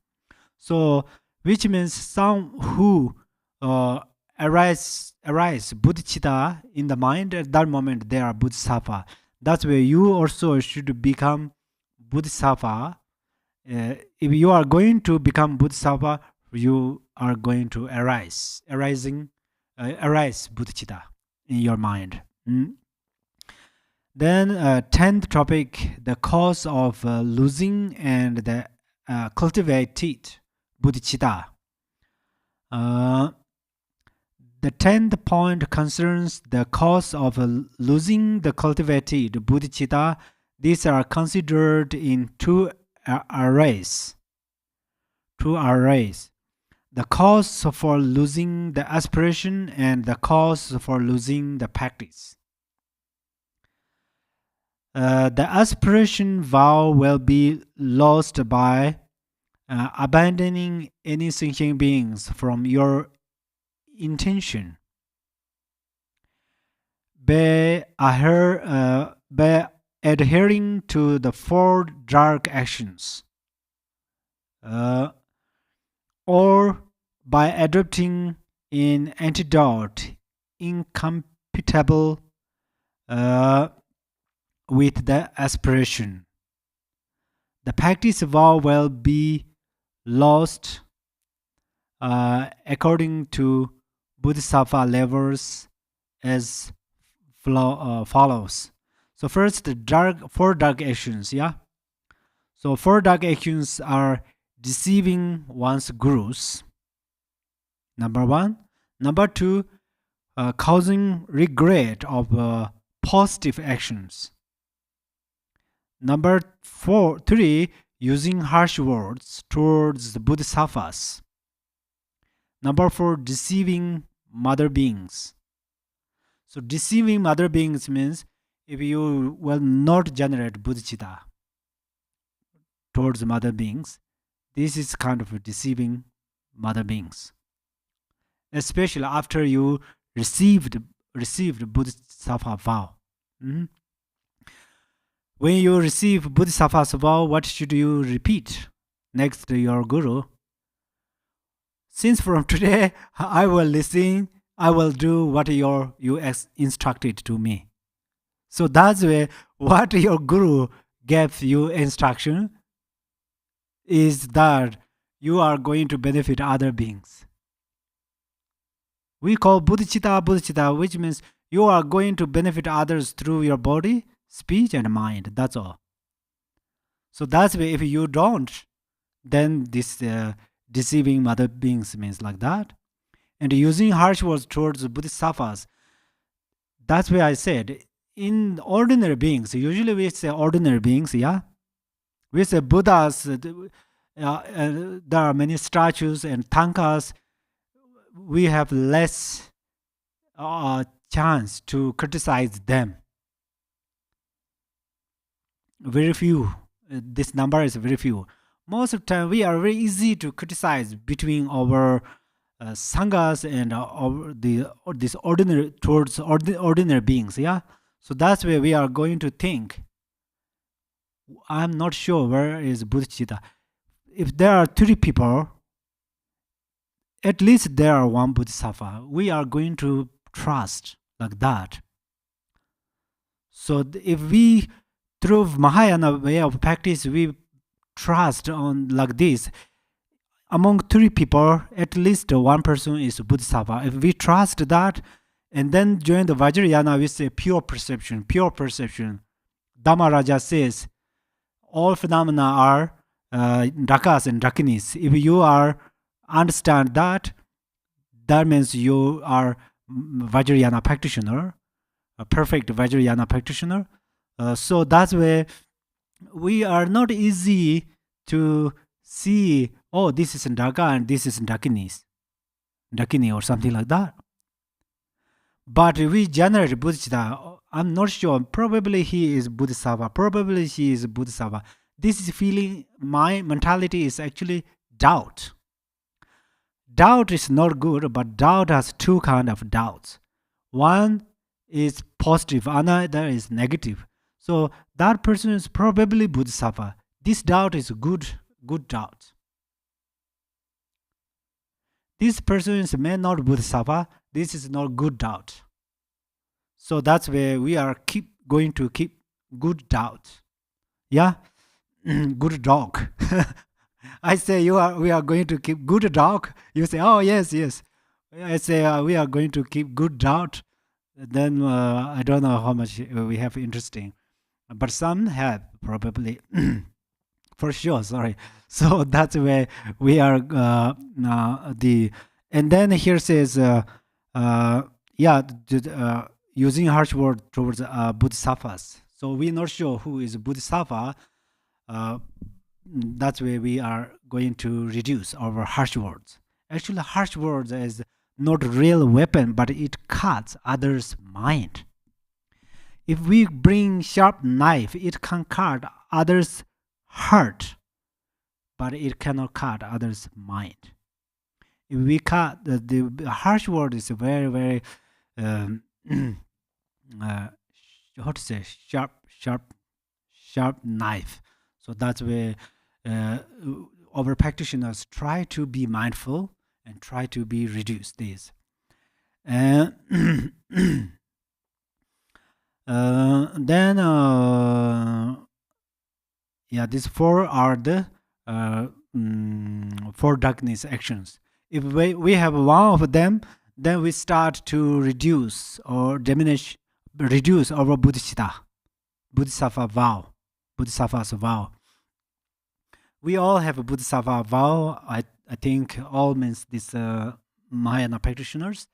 So, which means some who arise bodhicitta in the mind, at that moment they are bodhisattva. That's where you also should become bodhisattva. If you are going to become bodhisattva, you are going to arise bodhicitta in your mind. Then 10th topic, the cause of losing and the cultivated bodhicitta. The 10th point concerns the cause of losing the cultivated bodhicitta. These are considered in two arrays. two arrays: the cause for losing the aspiration and the cause for losing the practice. The aspiration vow will be lost by abandoning any thinking beings from your intention. By adhering to the four dark actions, or by adopting an antidote incompatible with the aspiration. The practice vow will be lost according to Bodhisattva levels as follows. So first, the four dark actions. Yeah. So four dark actions are deceiving one's gurus. Number one. Number two, causing regret of positive actions. Number three, using harsh words towards the bodhisattvas. Number four, deceiving mother beings. So deceiving mother beings means if you will not generate bodhicitta towards mother beings, this is kind of deceiving mother beings. Especially after you received bodhisattva vow. When you receive bodhisattva's vow, what should you repeat next to your guru? Since from today I will listen, I will do what you instructed to me. So that's why what your guru gave you instruction is that you are going to benefit other beings. We call bodhichitta, which means you are going to benefit others through your body, speech, and mind. That's all. So that's why if you don't, then this deceiving mother beings means like that. And using harsh words towards bodhisattvas, that's why I said in ordinary beings, usually we say ordinary beings, yeah? We say Buddhas, there are many statues and tankas. We have less chance to criticize them. Very few. This number is very few. Most of the time, we are very easy to criticize between our sanghas and this ordinary towards ordinary beings. Yeah. So that's where we are going to think. I'm not sure where is bodhicitta. If there are 3 people, at least there are one bodhisattva. We are going to trust like that. So if we, through Mahayana way of practice, we trust on like this, among 3 people, at least one person is bodhisattva. If we trust that, and then join the Vajrayana, we say pure perception, pure perception. Dhammaraja says, all phenomena are rakas and rakinis. If you are understand that, that means you are Vajrayana practitioner, a perfect Vajrayana practitioner. So that's why we are not easy to see, oh, this is Raka and this is Dakini or something like that. But we generate bodhicitta. I'm not sure. Probably he is bodhisattva. Probably she is bodhisattva. This is feeling, my mentality is actually doubt. Doubt is not good, but doubt has 2 kinds of doubts. One is positive, another is negative. So that person is probably bodhisattva. This doubt is good doubt. This person is may not bodhisattva. This is not good doubt. So that's where we are going to keep good doubt. Yeah, good dog. I say we are going to keep good dog. You say, oh yes. I say we are going to keep good doubt. Then I don't know how much we have interesting, but some have probably for sure. Sorry. So that's where we are. And then here says, using harsh word towards bodhisattvas. So we're not sure who is bodhisattva. that's where we are going to reduce our harsh words. Actually, harsh words is not a real weapon, but it cuts others' mind. If we bring sharp knife, it can cut others' heart, but it cannot cut others' mind. If we cut the harsh word is very very um, how to say sharp knife. So that's where our practitioners try to be mindful and try to be reduce this. And then yeah, these four are the four darkness actions. If we have one of them, then we start to reduce or reduce our bodhichitta, bodhisattva vow, bodhisattva's vow. We all have a bodhisattva vow. I think all means this Mahayana practitioners.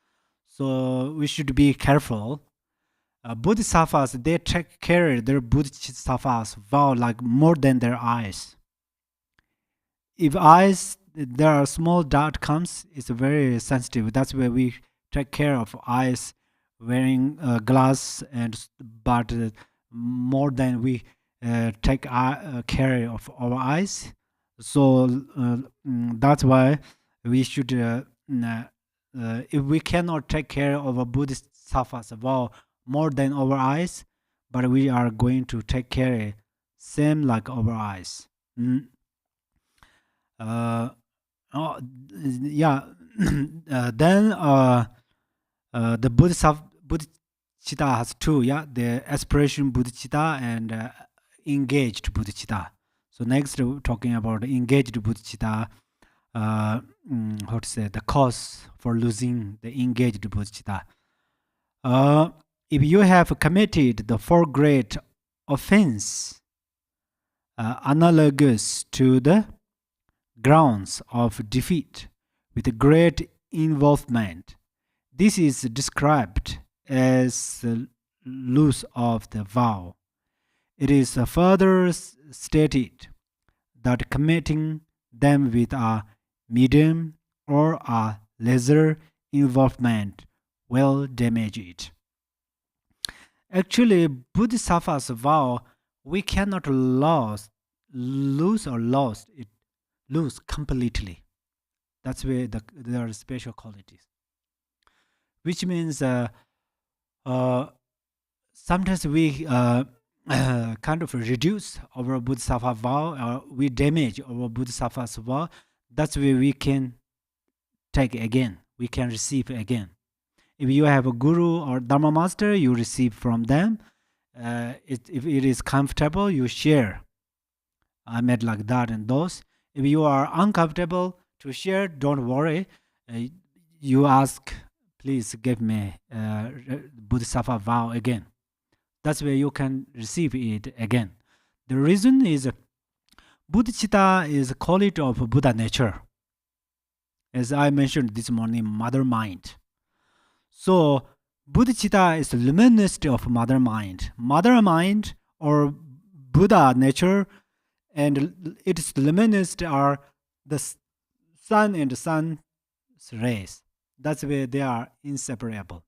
So we should be careful. Bodhisattvas, they take care their bodhisattva's vow like more than their eyes. If eyes, there are small dot comes, it's very sensitive. That's where we take care of eyes, wearing glass, but more than we take care of our eyes. So that's why we should, if we cannot take care of a bodhisattva's vow more than our eyes, but we are going to take care same like our eyes. Yeah. Then the bodhicitta has two. Yeah, the aspiration bodhicitta and engaged bodhicitta. So next, we're talking about engaged bodhicitta. How to say the cause for losing the engaged bodhicitta. If you have committed the four great offense analogous to the grounds of defeat with great involvement, this is described as the loss of the vow. It is further stated that committing them with a medium or a lesser involvement will damage it. Actually, Bodhisattva's vow, we cannot lose completely. That's where there are special qualities. Which means sometimes we kind of reduce our Bodhisattva vow, or we damage our Bodhisattva's vow. That's where we can take again, we can receive again. If you have a guru or dharma master, you receive from them. If it is comfortable, you share. I made like that and those. If you are uncomfortable to share, don't worry. You ask, please give me Bodhisattva vow again. That's where you can receive it again. The reason is bodhicitta is a quality of Buddha nature. As I mentioned this morning, mother mind. So bodhicitta is the luminosity of mother mind. Mother mind or Buddha nature and its luminosity are the sun and the sun's rays. That's where they are inseparable.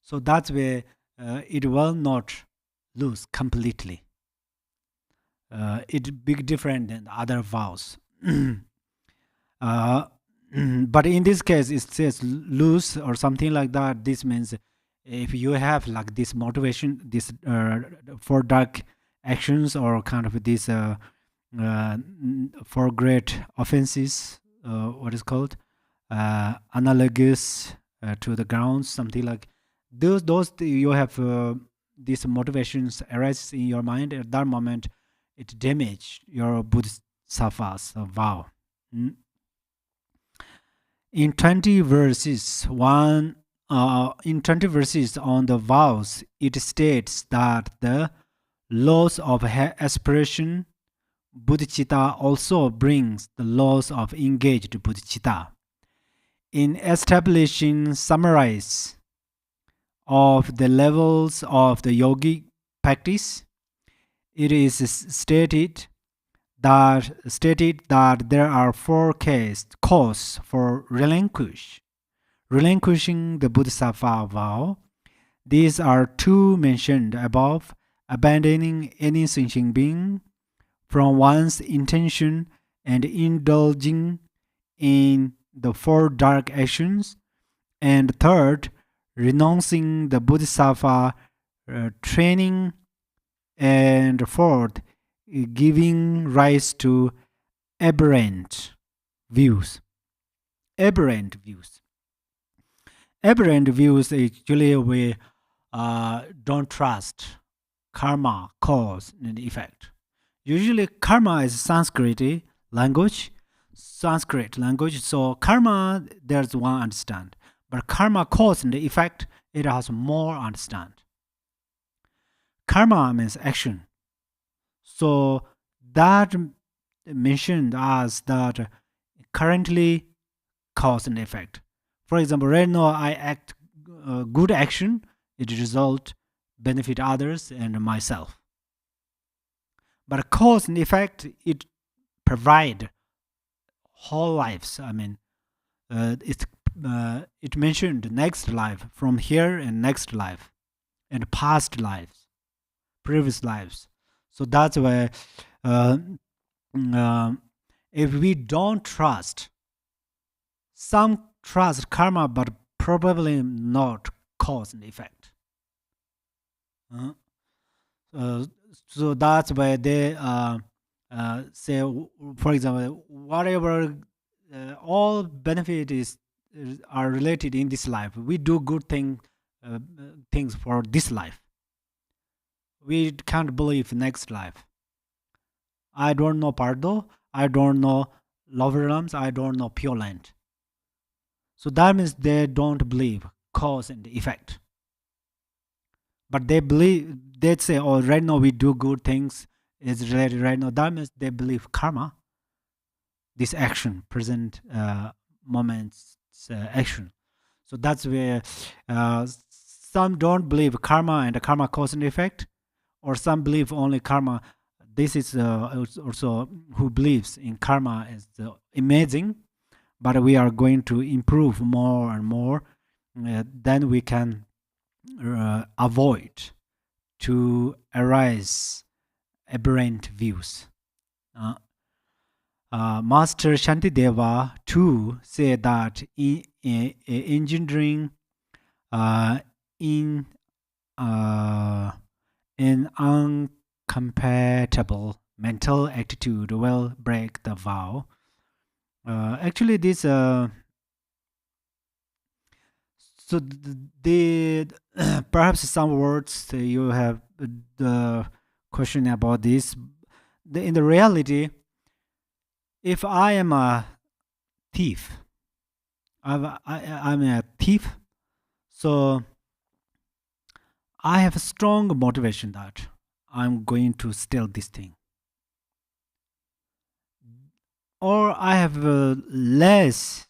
So that's where it will not lose completely. It big different than other vows. But in this case, it says lose or something like that. This means if you have like this motivation, this for dark actions or kind of this for great offenses, what is called analogous to the grounds, something like those you have these motivations arises in your mind at that moment, it damage your bodhisattva's vow. In 20 verses on the vows, it states that the loss of aspiration bodhicitta also brings the loss of engaged bodhicitta. In establishing summarize of the levels of the yogic practice, it is stated that stated that there are 4 causes for relinquishing the Bodhisattva vow. These are 2 mentioned above: abandoning any sentient being from one's intention and indulging in the 4 dark actions, and third, renouncing the Bodhisattva training, and fourth, giving rise to aberrant views. Aberrant views. Aberrant views actually we don't trust karma, cause and effect. Usually karma is Sanskrit language, so karma there's one understand, but karma, cause and effect, it has more understand. Karma means action, so that mentioned as that currently cause and effect. For example, right now I act good action, it result benefit others and myself. But cause and effect, it provide whole lives. I mean, it mentioned next life, from here and next life, and past lives, previous lives. So that's why if we don't trust, some trust karma, but probably not cause and effect. So that's why they say, for example, whatever all benefits are related in this life. We do good things for this life. We can't believe next life. I don't know Pardo, I don't know Loverams, I don't know Pure Land. So that means they don't believe cause and effect. But they believe, they say, oh, right now we do good things, is related right now. That means they believe karma, this action, present moment's action. So that's where some don't believe karma and karma cause and effect, or some believe only karma. This is also who believes in karma is amazing, but we are going to improve more and more. Then we can avoid to arise aberrant views. Master Shantideva too said that engendering in an incompatible mental attitude will break the vow. Actually, this so the perhaps some words you have the question about this. In the reality, if I am a thief, I'm a thief, so I have a strong motivation that I'm going to steal this thing. Or I have a less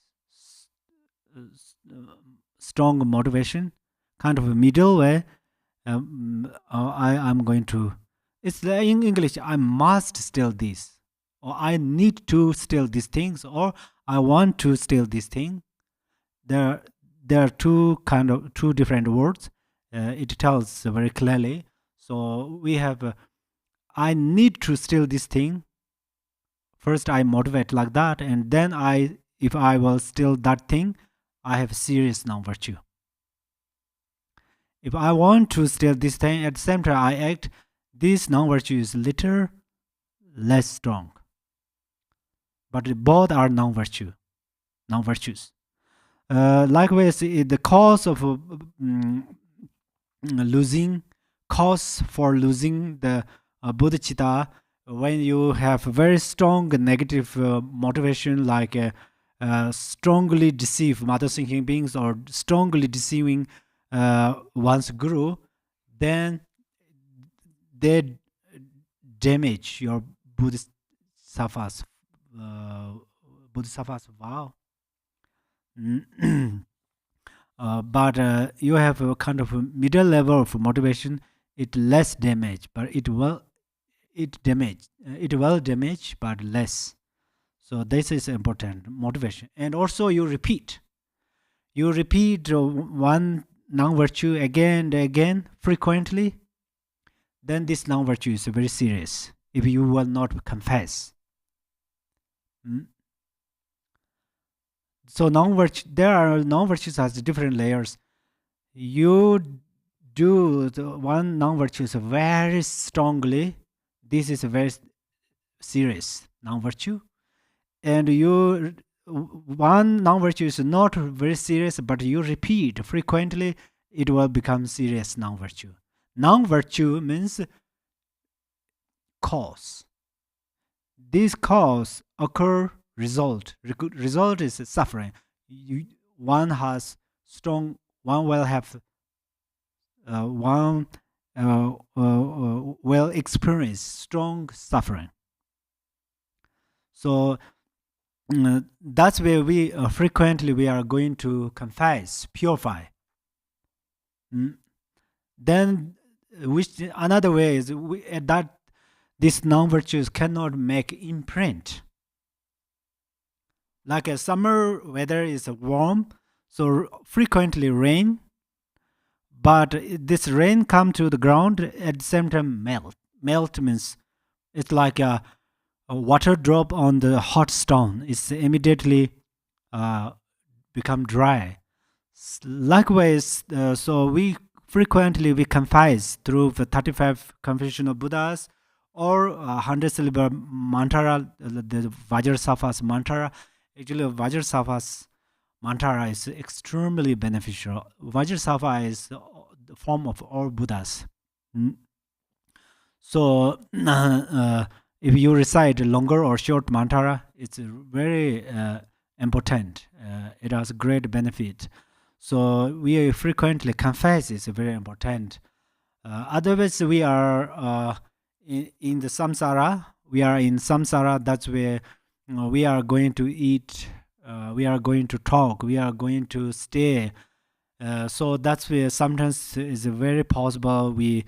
strong motivation, kind of a middle way. I'm going to, it's in English, I must steal this, or I need to steal these things, or I want to steal this thing. There are two different words. It tells very clearly. So we have, I need to steal this thing. First I motivate like that, and then if I will steal that thing, I have serious non-virtue. If I want to steal this thing, at the same time I act, this non-virtue is little less strong. But both are non-virtues. Likewise, the cause of losing the bodhichitta, when you have very strong negative motivation, like strongly deceive mother thinking beings or strongly deceiving one's guru, then they damage your bodhisattva's vow. But you have a kind of a middle level of motivation, it less damage, but it will it will damage, but less. So this is important motivation. And also you repeat one non-virtue again and again frequently, then this non-virtue is very serious if you will not confess. So there are non-virtues has different layers. You do the one non-virtues very strongly, this is a very serious non-virtue. And one non-virtue is not very serious, but you repeat frequently, it will become serious non-virtue. Non-virtue means cause. This cause occur result. Result is suffering. One will have will experience strong suffering. So that's where we frequently we are going to confess, purify. Then, which another way is that these non-virtues cannot make imprint. Like a summer weather is warm, so frequently rain, but this rain come to the ground at the same time melt. Melt means it's like a water drop on the hot stone. It's immediately become dry. Likewise, so we frequently we confess through the 35 confessional Buddhas or 100 syllable mantra, the Vajrasattva's mantra. Actually, Vajrasattva's mantra is extremely beneficial. Vajrasattva is the form of all Buddhas. So, if you recite longer or short mantra, it's very important. It has great benefit. So we frequently confess is very important. Otherwise, we are in the samsara. We are in samsara. That's where we are going to eat. We are going to talk. We are going to stay. So that's where sometimes it's very possible we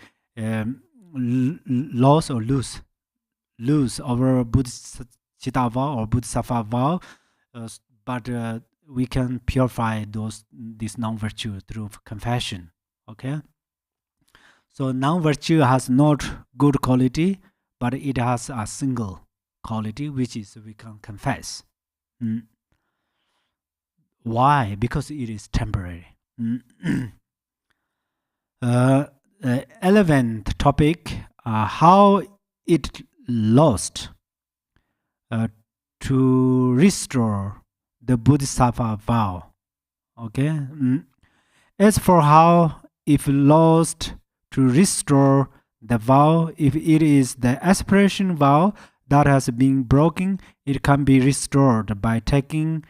lose our bodhichitta vow or bodhisattva vow, but we can purify this non-virtue through confession. Okay, so non-virtue has not good quality, but it has a single quality, which is we can confess. Why? Because it is temporary. 11th topic, how it lost to restore the bodhisattva vow. Okay. As for how if lost to restore the vow, if it is the aspiration vow that has been broken, it can be restored by taking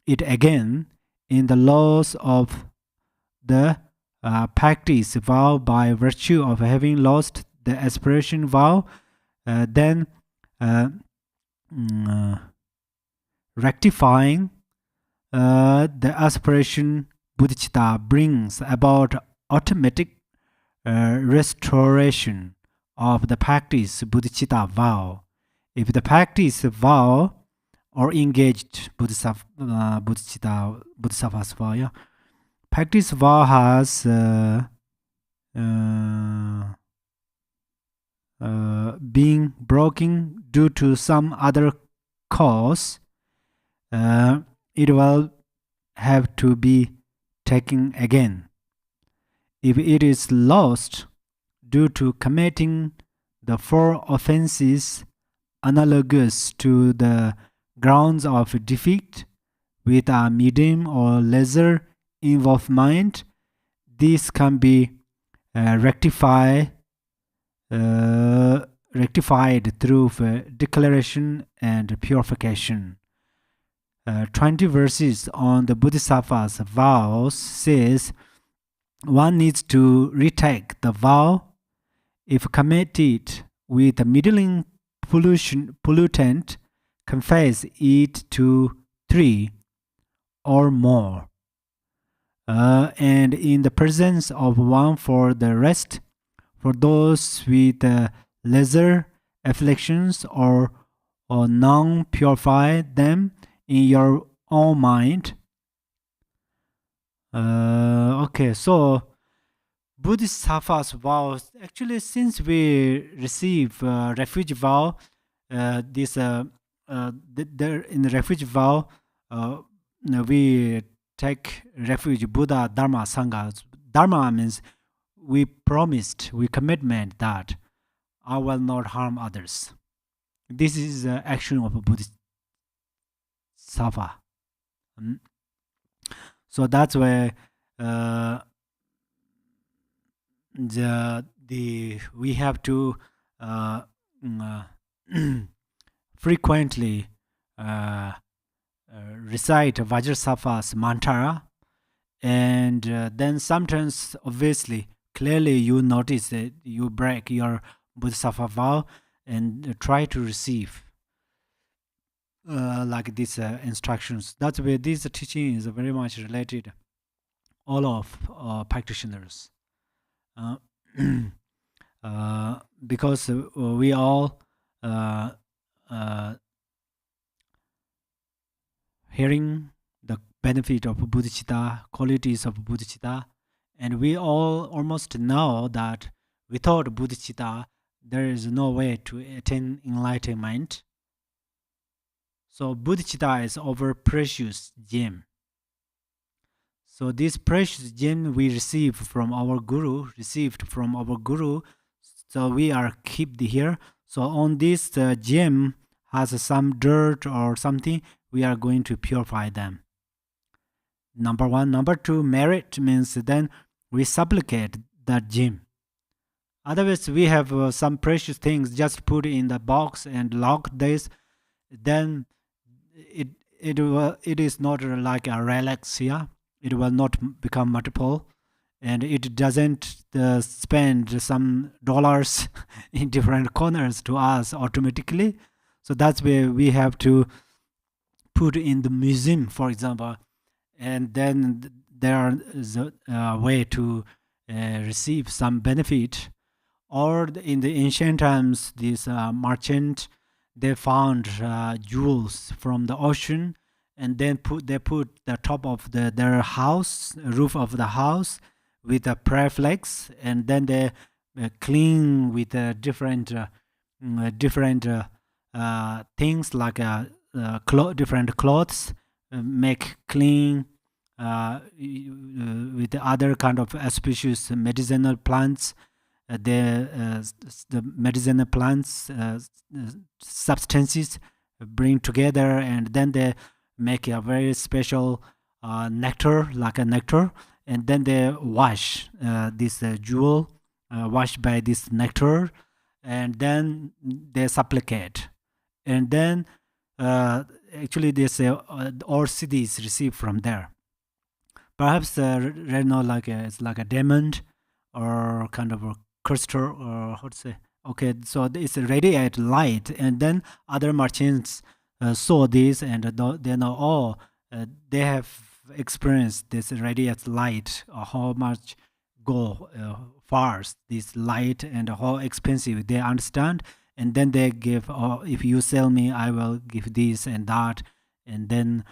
it again in the laws of the practice vow by virtue of having lost the aspiration vow. Then rectifying the aspiration bodhicitta brings about automatic restoration of the practice bodhicitta vow. If the practice vow or engaged bodhisattva's vow, yeah, practice vow has being broken due to some other cause, it will have to be taken again. If it is lost due to committing the 4 offenses analogous to the grounds of defeat with a medium or lesser involved mind, this can be rectified through declaration and purification. 20 verses on the Bodhisattva's vows says one needs to retake the vow if committed with a middling pollutant, confess it to 3 or more, and in the presence of one for the rest. For those with lesser afflictions or non-purify them in your own mind. Okay, so Bodhisattva's vows, actually, since we receive refuge vow, in the refuge vow, we take refuge Buddha, Dharma, Sangha. Dharma means we promised, we commitment that I will not harm others. This is the action of a Bodhisattva. So that's why we have to frequently recite Vajrasattva's mantra, and then sometimes, obviously, clearly you notice that you break your Bodhisattva vow and try to receive like these instructions. That's where this teaching is very much related all of practitioners. Because we all hearing the benefit of bodhicitta, qualities of bodhicitta, and we all almost know that without bodhicitta there is no way to attain enlightenment. So bodhicitta is our precious gem. So this precious gem we received from our guru, so we are kept here. So on this gem has some dirt or something, we are going to purify them. Number one. Number two, merit means then we supplicate that gem. Otherwise, we have some precious things just put in the box and lock this, then it is not like a relics here. It will not become multiple, and it doesn't spend some dollars in different corners to us automatically. So that's where we have to put in the museum, for example, and then there is a way to receive some benefit. Or in the ancient times, this merchant, they found jewels from the ocean, and then they put the top of their house, roof of the house, with a prayer flags, and then they clean with different things like different clothes, make clean with other kind of auspicious medicinal plants. The medicinal plants substances bring together, and then they make a very special nectar, like a nectar, and then they wash this jewel, washed by this nectar, and then they supplicate, and then actually this all cities receive from there. Perhaps it's like a diamond or kind of a crystal, or how to say. Okay, so it's a radiate light, and then other merchants saw this, and they know, they have experienced this radiate light, how much go far this light and how expensive they understand, and then they give, if you sell me, I will give this and that, and then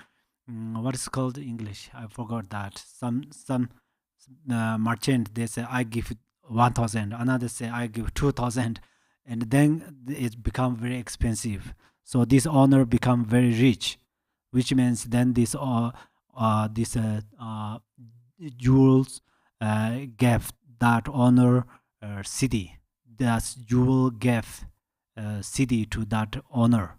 what is called in English? I forgot that. Some merchant, they say I give 1,000, another say I give 2,000, and then it become very expensive. So this owner become very rich, which means then this jewels gave that owner city. That jewel gave city to that owner.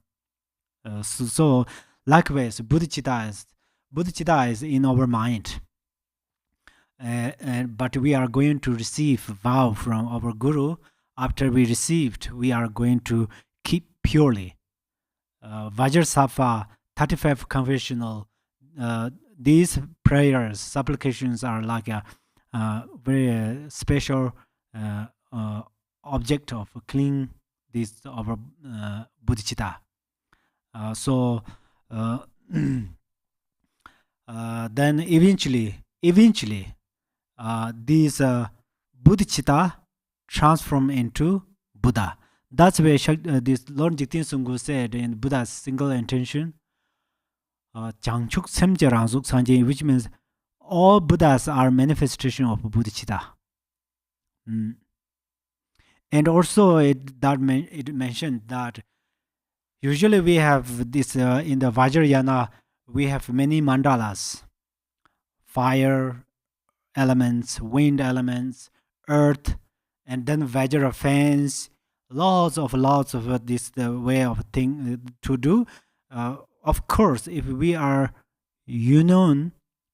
So likewise, bodhicitta is in our mind. But we are going to receive vow from our guru. After we received, we are going to keep purely. Vajrasattva, 35 confessional, these prayers, supplications are like a very special object of clean this our bodhicitta. So then eventually these bodhicitta transform into Buddha. That's where this Lord Jigten Sunggu said in Buddha's single intention, Changchuk Semje Rangzuk Sanje, which means all Buddhas are manifestation of bodhicitta. And also it mentioned that usually we have this in the Vajrayana, we have many mandalas, fire elements, wind elements, earth, and then Vajra fans, lots of this way of thing to do. Of course, if we are union,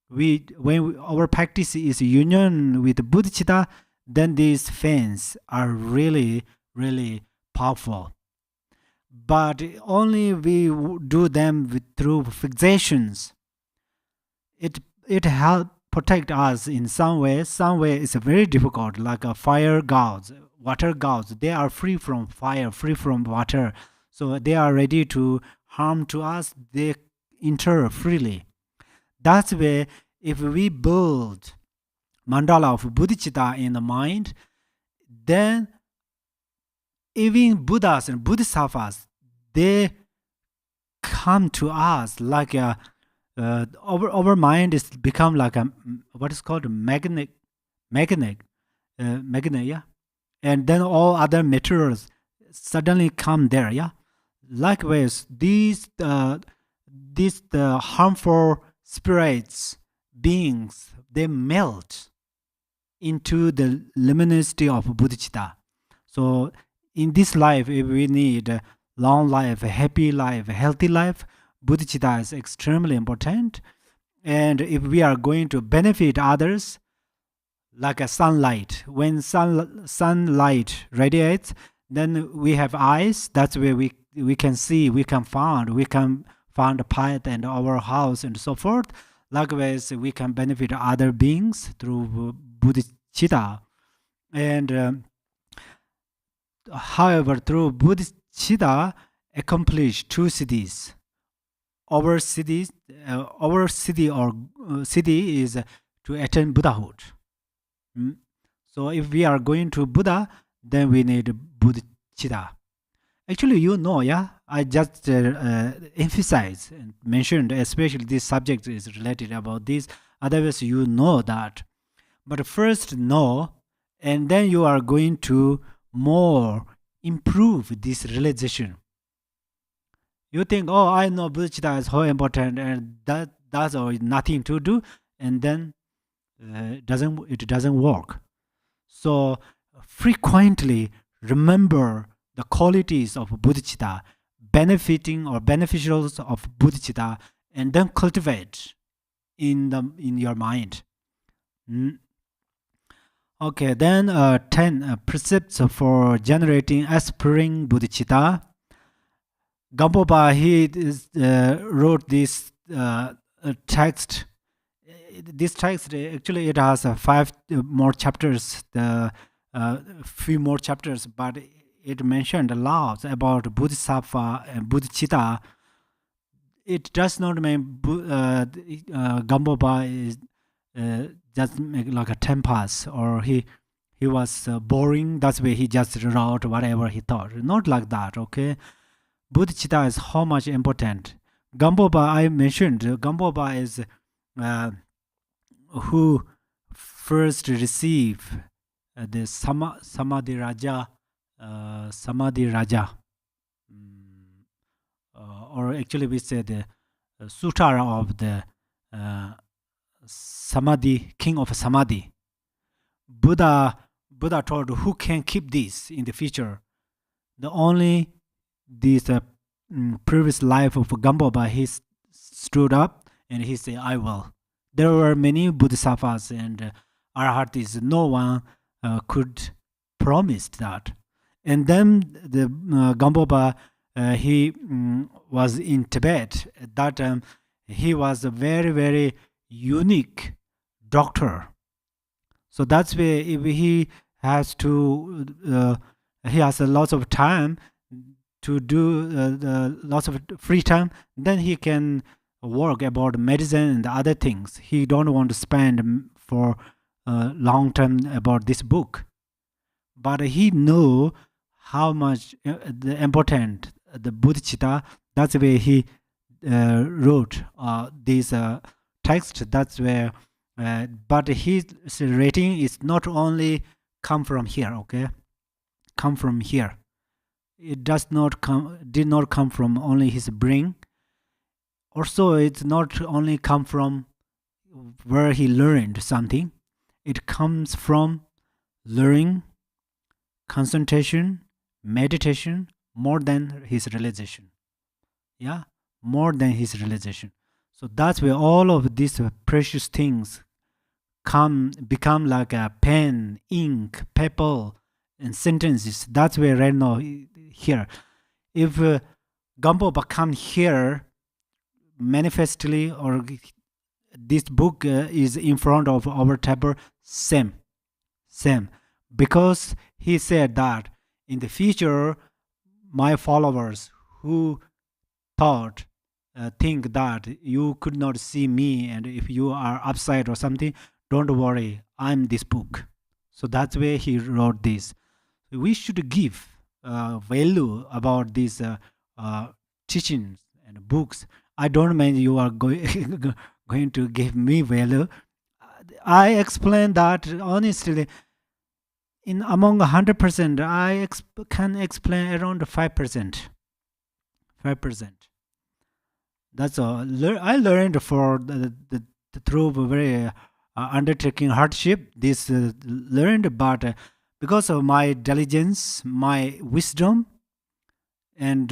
our practice is union with bodhicitta, then these fans are really, really powerful. But only we do them through fixations. It helps protect us in some way. Some way it's very difficult, like a fire gods, water gods. They are free from fire, free from water, so they are ready to harm to us. They enter freely. That's why if we build mandala of bodhicitta in the mind, then even Buddhas and Bodhisattvas, they come to us like a our mind is become like a what is called a magnet, yeah. And then all other materials suddenly come there, yeah. Likewise, these harmful spirits, beings, they melt into the luminosity of bodhicitta. So in this life, if we need a long life, a happy life, a healthy life, bodhicitta is extremely important. And if we are going to benefit others, like a sunlight, when sunlight radiates, then we have eyes. That's where we can see, we can find a path and our house and so forth. Likewise, we can benefit other beings through bodhicitta. And however, through bodhicitta, accomplish two siddhis. Our city is to attain Buddhahood. So if we are going to Buddha, then we need bodhicitta. Actually, yeah, I just emphasize and mentioned, especially this subject is related about this. Otherwise, you know that. But first know, and then you are going to more improve this realization. You think, oh, I know bodhicitta is so important, and that's nothing to do, and then it doesn't work. So frequently remember the qualities of bodhicitta, benefiting or beneficials of bodhicitta, and then cultivate in your mind. Okay, then 10 precepts for generating aspiring bodhicitta. Gampopa, he wrote this text. This text, actually, it has 5 more chapters, few more chapters, but it mentioned a lot about Bodhisattva and Bodhicitta. It does not mean Gampopa is just make like a tempest, or he was boring. That's why he just wrote whatever he thought. Not like that, okay? Bodhicitta is how much important. Gampopa, I mentioned, Gampopa is who first receive the Samadhi Raja, or actually we say the Sutara of the Samadhi, king of Samadhi. Buddha told, who can keep this in the future? The only this previous life of Gampopa, he stood up and he said, I will. There were many bodhisattvas and arahatis. No one could promise that. And then the Gampopa, he was in Tibet. At that time, he was a very, very unique doctor. So that's why if he has a lot of time to do lots of free time, then he can work about medicine and other things. He don't want to spend for long time about this book. But he know how much the important the bodhichitta. That's where he wrote this text. That's where, but his rating is not only come from here. Okay, come from here. It did not come from only his brain. Also, it's not only come from where he learned something. It comes from learning, concentration, meditation, more than his realization. Yeah, more than his realization. So that's where all of these precious things become like a pen, ink, paper, and sentences. That's where right now here. If Gampo come here manifestly, or this book is in front of our table, same, because he said that in the future my followers who think that you could not see me, and if you are upside or something, don't worry, I'm this book. So that's where he wrote this. We should give value about these teachings and books. I don't mean you are going to give me value. I explain that honestly. In among 100%, I can explain around 5%. 5%. That's all. I learned for through very undertaking hardship. This learned, but because of my diligence, my wisdom, and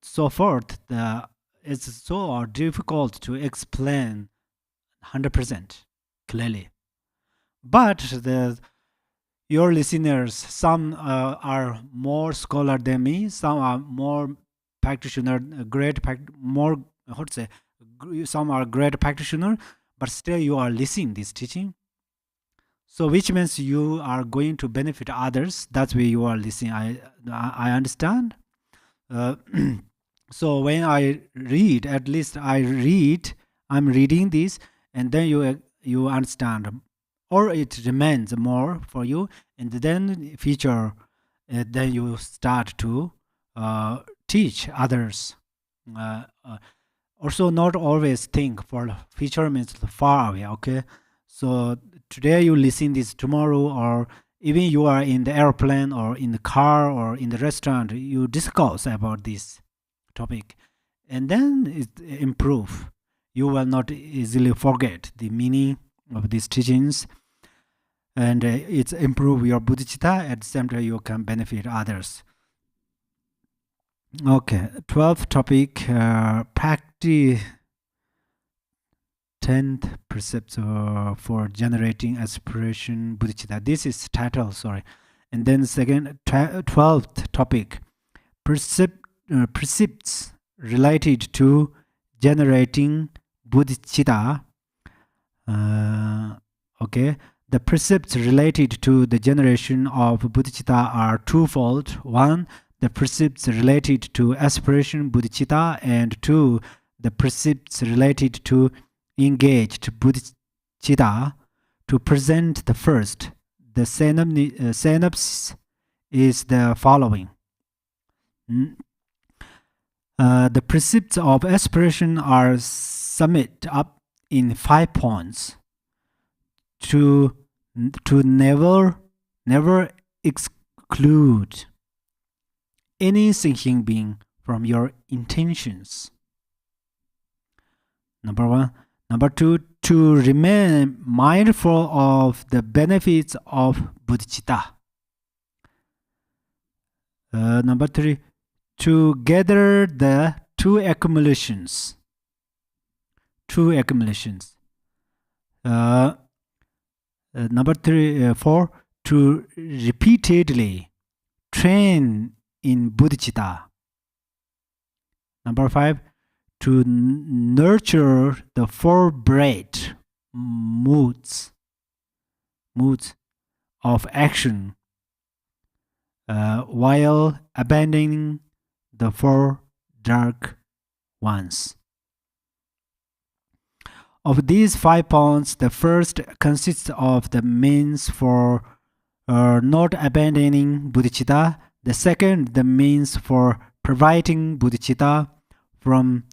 so forth, it's so difficult to explain 100% clearly. But your listeners, some are more scholar than me, some are more practitioner, more, how to say, some are great practitioner, but still you are listening this teaching. So which means you are going to benefit others. That's where you are listening. I understand. So when I read, at least I'm reading this, and then you understand, or it remains more for you, and then future, then you start to teach others. Also, not always think for future means far away. Okay, so today you listen this, tomorrow, or even you are in the airplane or in the car or in the restaurant, you discuss about this topic, and then it improve. You will not easily forget the meaning of these teachings, and it's improve your bodhichitta. At the same time, you can benefit others. Okay, 12th topic, practice 10th precepts for generating aspiration bodhichitta. This is title, sorry. And then second, 12th topic, precepts related to generating bodhichitta. Okay, the precepts related to the generation of bodhichitta are twofold. One, the precepts related to aspiration bodhichitta, and two, the precepts related to engaged bodhichitta. To present the first, the synopsis is the following. The precepts of aspiration are summed up in 5 points. To never exclude any thinking being from your intentions. Number 1. Number 2, to remain mindful of the benefits of bodhicitta. Number 3, to gather the two accumulations. Number 4, to repeatedly train in bodhicitta. Number 5, to nurture the 4 bright moods of action while abandoning the 4 dark ones. Of these 5 points, the first consists of the means for not abandoning bodhicitta. The second, the means for providing bodhicitta from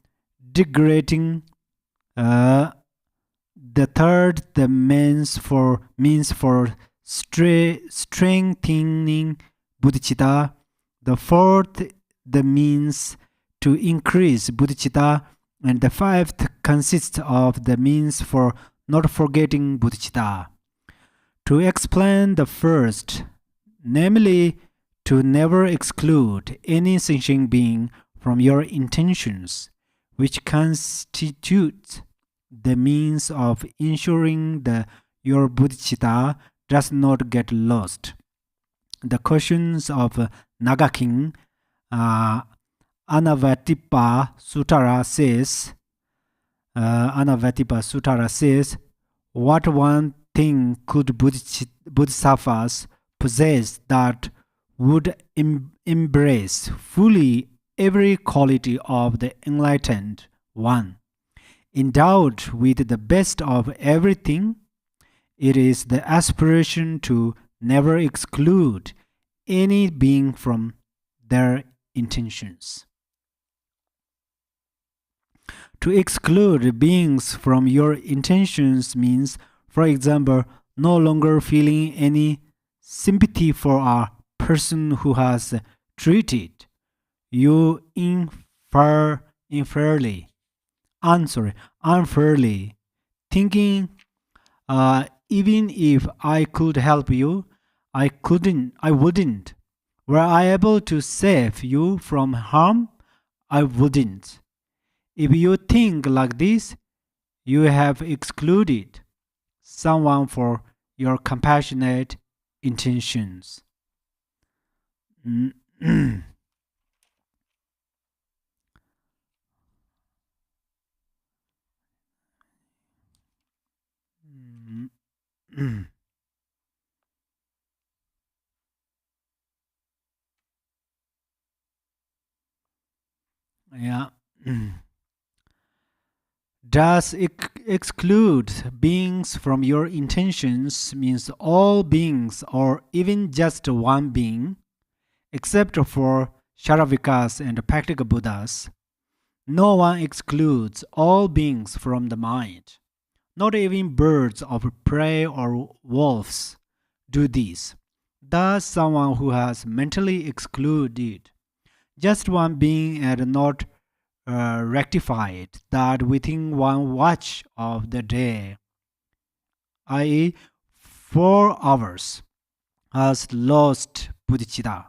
degrading. The third, the means for strengthening bodhicitta. The fourth, the means to increase bodhicitta. And the fifth consists of the means for not forgetting bodhicitta. To explain the first, namely to never exclude any sentient being from your intentions, which constitutes the means of ensuring that your bodhicitta does not get lost. The questions of Naga King, Anavatipa Sutara says, what one thing could bodhisattvas possess that would embrace fully every quality of the enlightened one? Endowed with the best of everything, it is the aspiration to never exclude any being from their intentions. To exclude beings from your intentions means, for example, no longer feeling any sympathy for a person who has treated you unfairly, thinking, even if I could help you, I wouldn't. Were I able to save you from harm, I wouldn't. If you think like this, you have excluded someone for your compassionate intentions. Yeah. Does exclude beings from your intentions means all beings or even just one being, except for Sharavikas and practical Buddhas. No one excludes all beings from the mind. Not even birds of prey or wolves do this. Thus, someone who has mentally excluded just one being and not rectified that within one watch of the day, i.e., 4 hours, has lost bodhicitta.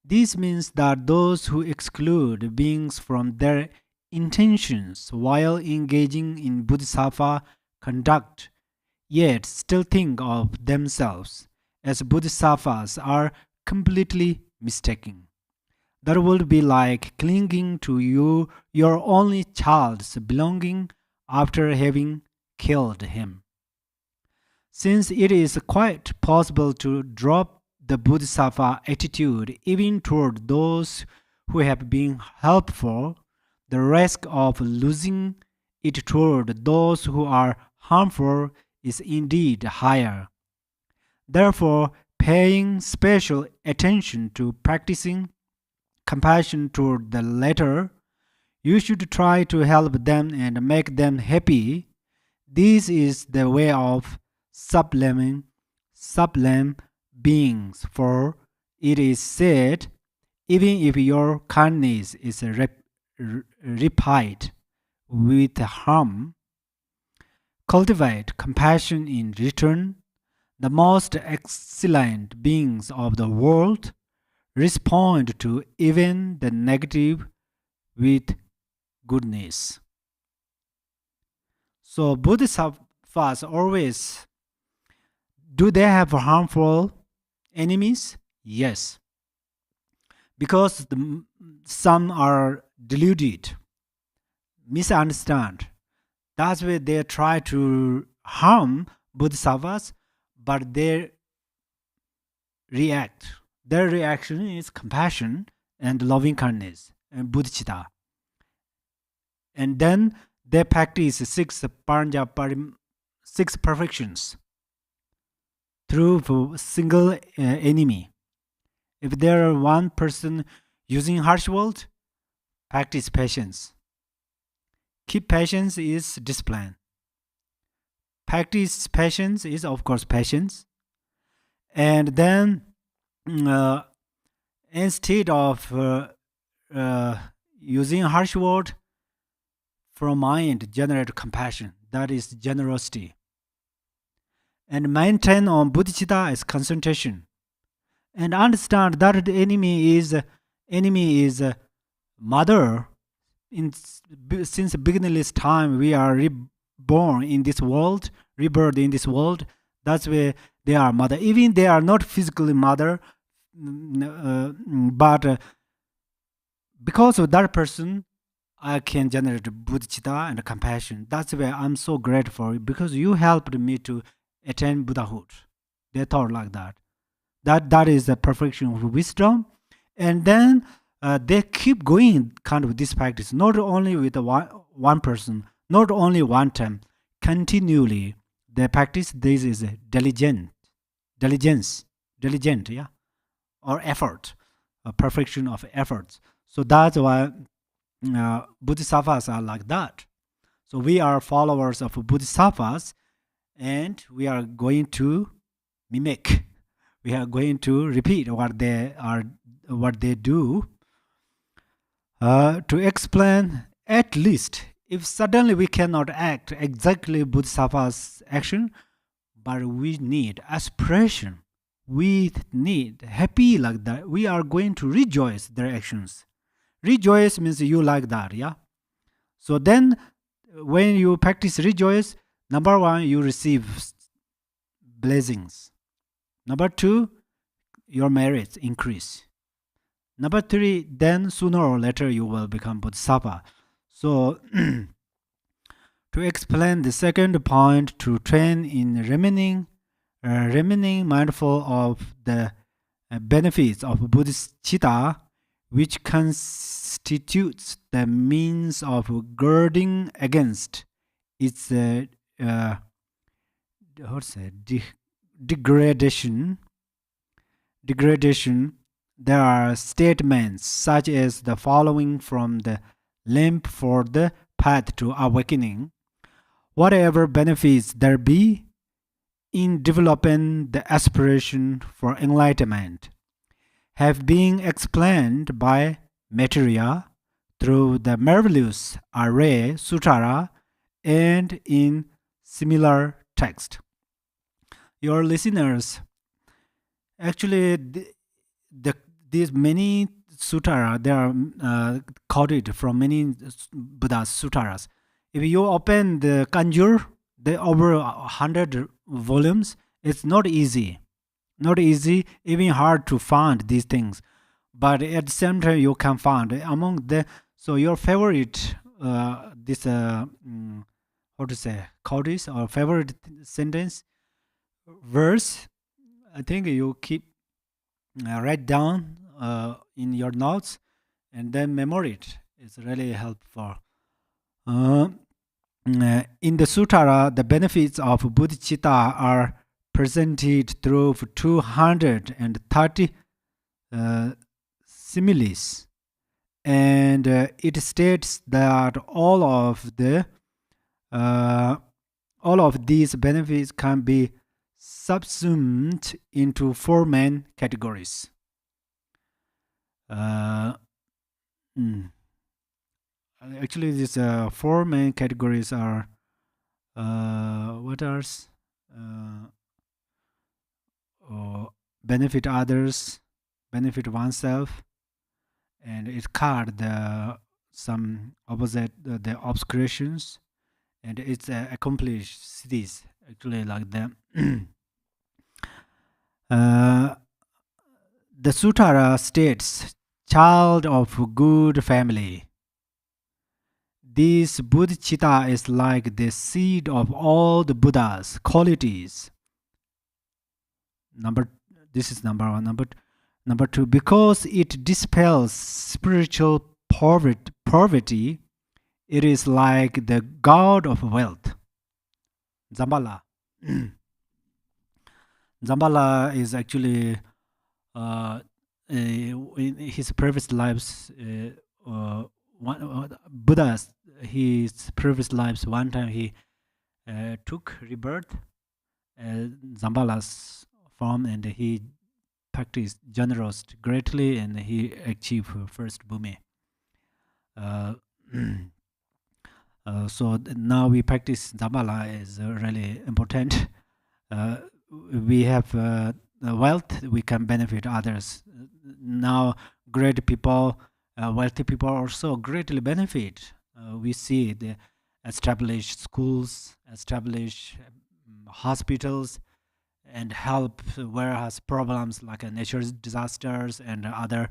This means that those who exclude beings from their intentions while engaging in bodhisattva conduct, yet still think of themselves as bodhisattvas, are completely mistaken. That would be like clinging to your only child's belonging after having killed him. Since it is quite possible to drop the bodhisattva attitude even toward those who have been helpful, the risk of losing it toward those who are harmful is indeed higher. Therefore, paying special attention to practicing compassion toward the latter, you should try to help them and make them happy. This is the way of sublime beings, for it is said, even if your kindness is repaid with harm, cultivate compassion in return. The most excellent beings of the world respond to even the negative with goodness. So bodhisattvas always, do they have harmful enemies? Yes. Because some are deluded, misunderstand. That's why they try to harm bodhisattvas, but they react. Their reaction is compassion and loving kindness and bodhicitta. And then they practice 6 perfections through single enemy. If there are one person using harsh word, practice patience. Keep patience is discipline. Practice patience is, of course, patience. And then instead of using harsh word, from mind generate compassion. That is generosity. And maintain on bodhichitta is concentration. And understand that the enemy is mother. Since beginningless time, we are reborn in this world, rebirth in this world. That's where they are mother. Even they are not physically mother, but because of that person, I can generate bodhicitta and compassion. That's why I'm so grateful, because you helped me to attain Buddhahood. They thought like that. That is the perfection of wisdom. And then they keep going kind of this practice, not only with one person, not only one time, continually. They practice this is diligence, yeah, or effort, a perfection of efforts. So that's why bodhisattvas are like that. So we are followers of bodhisattvas, and we are going to mimic. We are going to repeat what they do. To explain, at least, if suddenly we cannot act exactly bodhisattva's action, but we need aspiration, we need happy like that, we are going to rejoice their actions. Rejoice means you like that, yeah? So then, when you practice rejoice, number one, you receive blessings. Number two, your merits increase. Number three, then sooner or later you will become bodhisattva. So, to explain the second point, to train in remaining mindful of the benefits of bodhicitta, which constitutes the means of guarding against its degradation. There are statements such as the following from the lamp for the path to awakening. Whatever benefits there be in developing the aspiration for enlightenment have been explained by Maitreya through the marvelous array sutara and in similar text. Your listeners, actually, these many sutara, they are quoted from many Buddha's sutaras. If you open the Kanjur, the over 100 volumes, it's not easy, even hard to find these things. But at the same time, you can find among the, so your favorite this how to say, quotes or favorite sentence, verse, I think you keep write down in your notes and then memory it. It's really helpful. In the Sutara, the benefits of bodhicitta are presented through 230 similes, and it states that all of these benefits can be subsumed into four main categories. Actually, these four main categories are what are benefit others, benefit oneself, and it card some opposite the obscurations, and it's accomplished these actually like them. The Sutara states, child of good family. This bodhicitta is like the seed of all the Buddha's qualities. This is number one. Number two, because it dispels spiritual poverty, it is like the god of wealth. Zambala. Zambala is actually in his previous lives, Buddha's his previous lives. One time he took rebirth, Zambala's form, and he practiced generosity greatly, and he achieved first Bume. So now we practice Zambala is really important. We have wealth, we can benefit others. Now great people, wealthy people also greatly benefit. We see the established schools, established hospitals, and help where has problems like natural disasters and other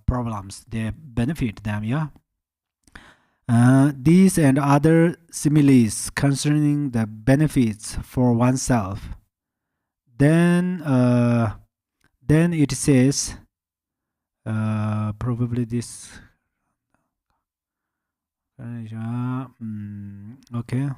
problems. They benefit them, yeah. These and other similes concerning the benefits for oneself. Then it says, probably this. Okay.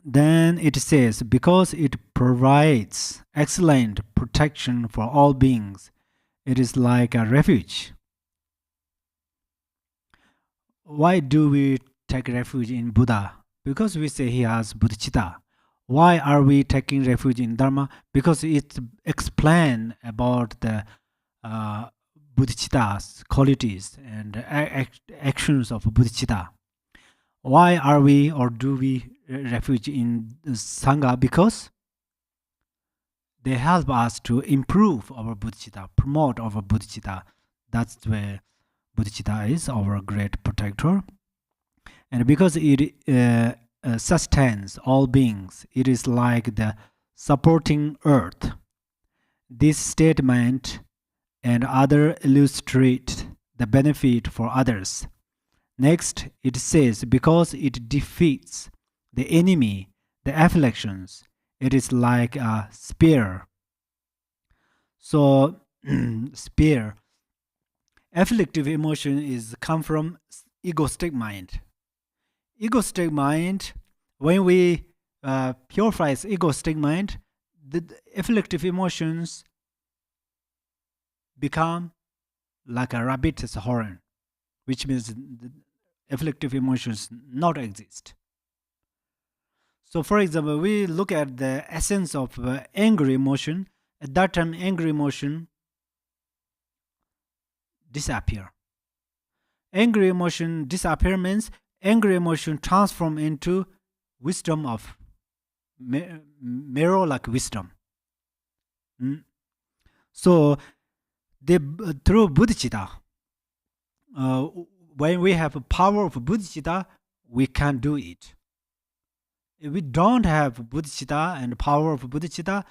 Then it says, because it provides excellent protection for all beings, it is like a refuge. Why do we take refuge in Buddha? Because we say he has bodhichitta. Why are we taking refuge in Dharma? Because it explains about the bodhichitta's qualities and actions of bodhichitta. Why are we or do we refuge in Sangha? Because they help us to improve our bodhichitta, promote our bodhichitta. That's where bodhichitta is our great protector. And because it sustains all beings, it is like the supporting earth. This statement and other illustrate the benefit for others. Next, it says, because it defeats the enemy, the afflictions, it is like a spear. So, spear, afflictive emotion is come from egoistic mind. Egoistic mind, when we purify egoistic mind, the afflictive emotions become like a rabbit's horn, which means the afflictive emotions not exist. So for example, we look at the essence of angry emotion. At that time, angry emotion disappear. Angry emotion disappear means angry emotion transform into wisdom of mirror like wisdom. So through bodhicitta, when we have a power of bodhicitta, we can do it. If we don't have bodhicitta and power of bodhicitta,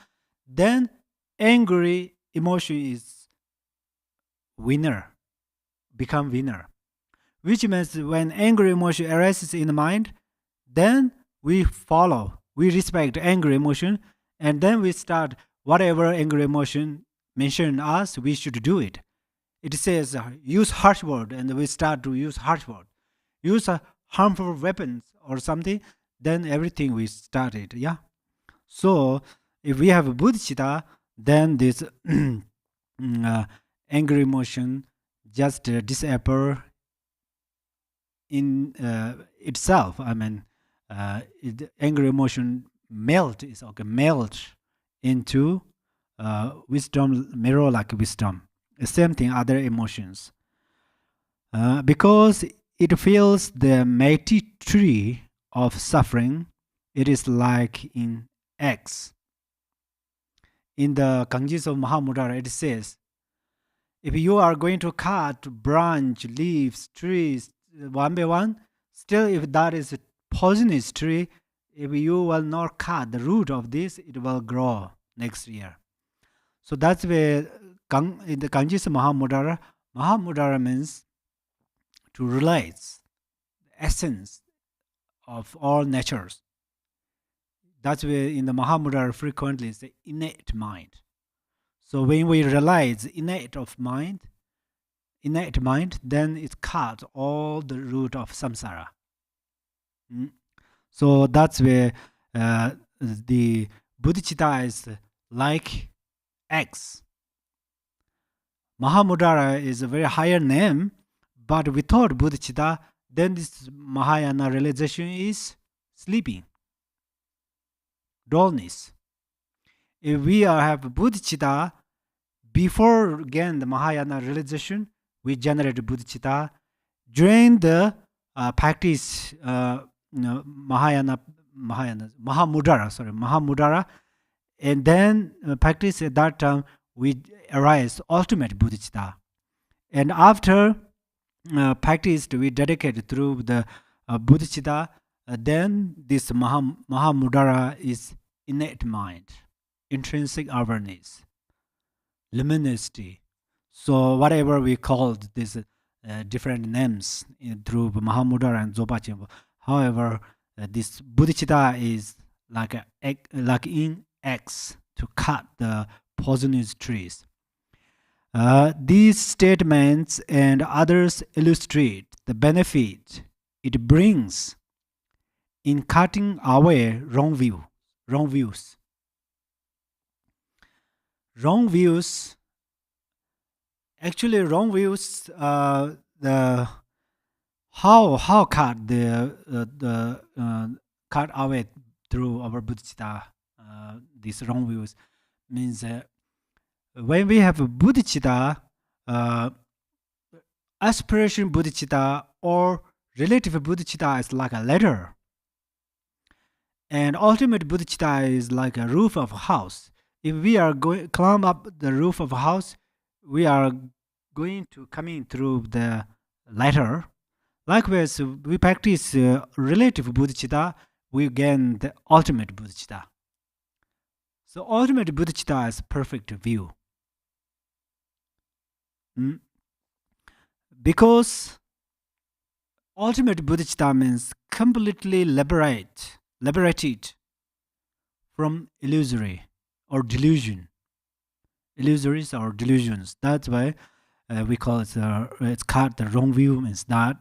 then angry emotion is winner, become winner. Which means when angry emotion arises in the mind, then we follow, we respect angry emotion, and then we start whatever angry emotion mentioned us, we should do it. It says use harsh word, and we start to use harsh word. Use harmful weapons or something, then everything we started, yeah. So if we have bodhicitta, then this angry emotion just disappear in itself. I mean, angry emotion melt into wisdom, mirror like wisdom. The same thing, other emotions. Because it feels the mighty tree of suffering, it is like in X. In the Kanjis of Mahamudra, it says, if you are going to cut branch, leaves, trees one by one, still if that is a poisonous tree, if you will not cut the root of this, it will grow next year. So that's where in the Kanjis Mahamudra, Mahamudra means to realize the essence of all natures. That's where in the Mahamudra frequently it's the innate mind. So when we realize innate mind, then it cuts all the root of samsara. So that's where the bodhicitta is like X. Mahamudara is a very higher name, but without bodhicitta, then this Mahayana realization is sleeping, dullness. If we have bodhicitta, before again the Mahayana realization, we generate bodhicitta. During the practice, Mahamudara, and then practice at that time, we arise ultimate bodhicitta. And after practice, we dedicate through the bodhicitta, then this Mahamudara is innate mind, intrinsic awareness, luminosity. So whatever we called these different names through Mahamudara and Dzogpa. However, this bodhicitta is like in X to cut the poisonous trees. These statements and others illustrate the benefit it brings in cutting away wrong views. Actually, wrong views. The how cut the cut away through our bodhicitta. These wrong views means when we have a bodhicitta, aspiration bodhicitta or relative bodhicitta is like a ladder, and ultimate bodhicitta is like a roof of a house. If we are going climb up the roof of a house, we are going to coming through the ladder. Likewise, we practice relative bodhicitta, we gain the ultimate bodhicitta. So ultimate bodhicitta is perfect view. Because ultimate bodhicitta means completely liberated from illusory or delusion. Illusories or delusions. That's why we call it it's called the wrong view, means that.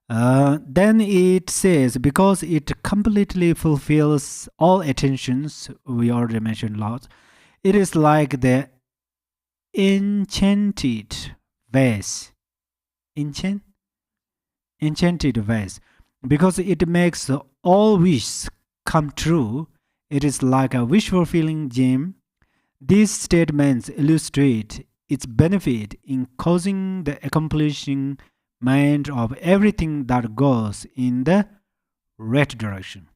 Then it says, because it completely fulfills all attentions, we already mentioned lots, it is like the enchanted vase. Enchanted vase. Because it makes all wishes come true, it is like a wish fulfilling gem. These statements illustrate its benefit in causing the accomplishing mind of everything that goes in the right direction.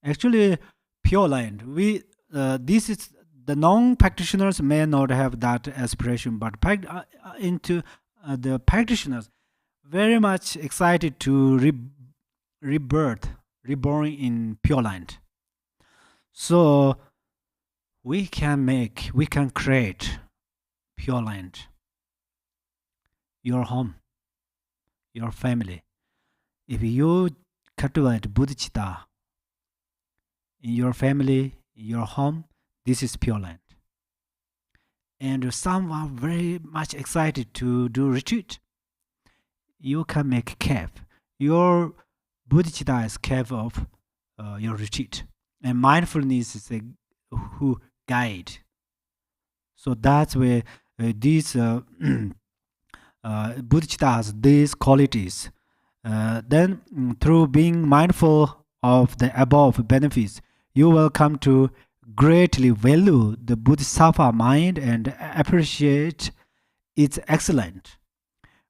Actually, pure land. This is the non-practitioners may not have that aspiration, but into the practitioners very much excited to reborn in pure land. So we can create pure land, your home, your family. If you cultivate bodhicitta in your family, your home, this is pure land. And some are very much excited to do retreat. You can make cave. Your bodhicitta is cave of your retreat. And mindfulness is who guide. So that's where these bodhicitta has these qualities. Then through being mindful of the above benefits, you will come to greatly value the Bodhisattva mind and appreciate its excellence.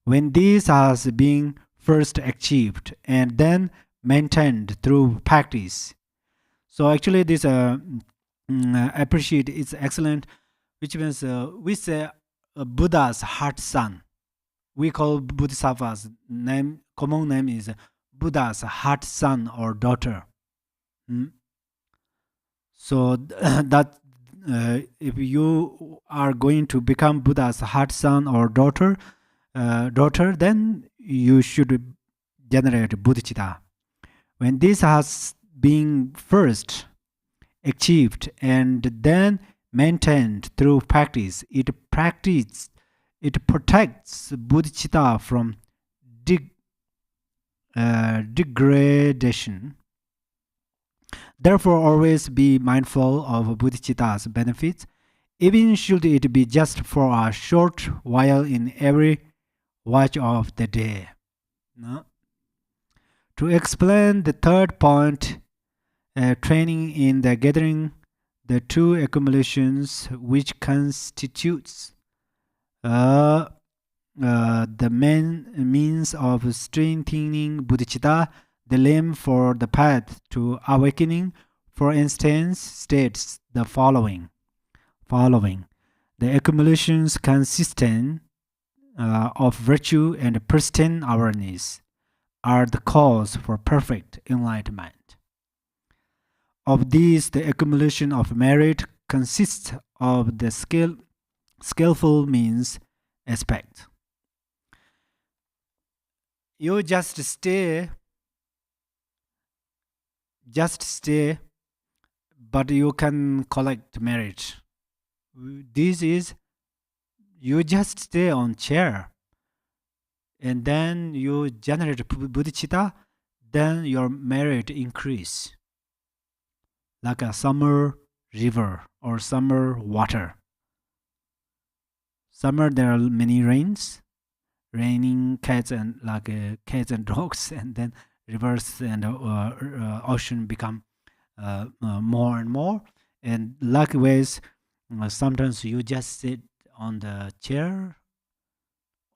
When this has been first achieved and then maintained through practice. So actually this appreciate its excellent, which means we say Buddha's heart sun. We call Bodhisattva's name, common name is Buddha's heart son or daughter. So that if you are going to become Buddha's heart son or daughter, then you should generate bodhicitta. When this has been first achieved and then maintained through practice, it protects bodhicitta from degradation. Therefore, always be mindful of bodhicitta's benefits, even should it be just for a short while in every watch of the day. No? To explain the third point, training in the gathering the two accumulations which constitutes the main means of strengthening bodhicitta, the limb for the path to awakening, for instance, states the following. The accumulations consistent of virtue and pristine awareness are the cause for perfect enlightenment. Of these, the accumulation of merit consists of the skillful means aspect. You just stay, but you can collect merit. This is, you just stay on chair, and then you generate bodhicitta, then your merit increase, like a summer river or summer water. Summer there are many rains, raining cats and cats and dogs, and then rivers and ocean become more and more. And likewise, sometimes you just sit on the chair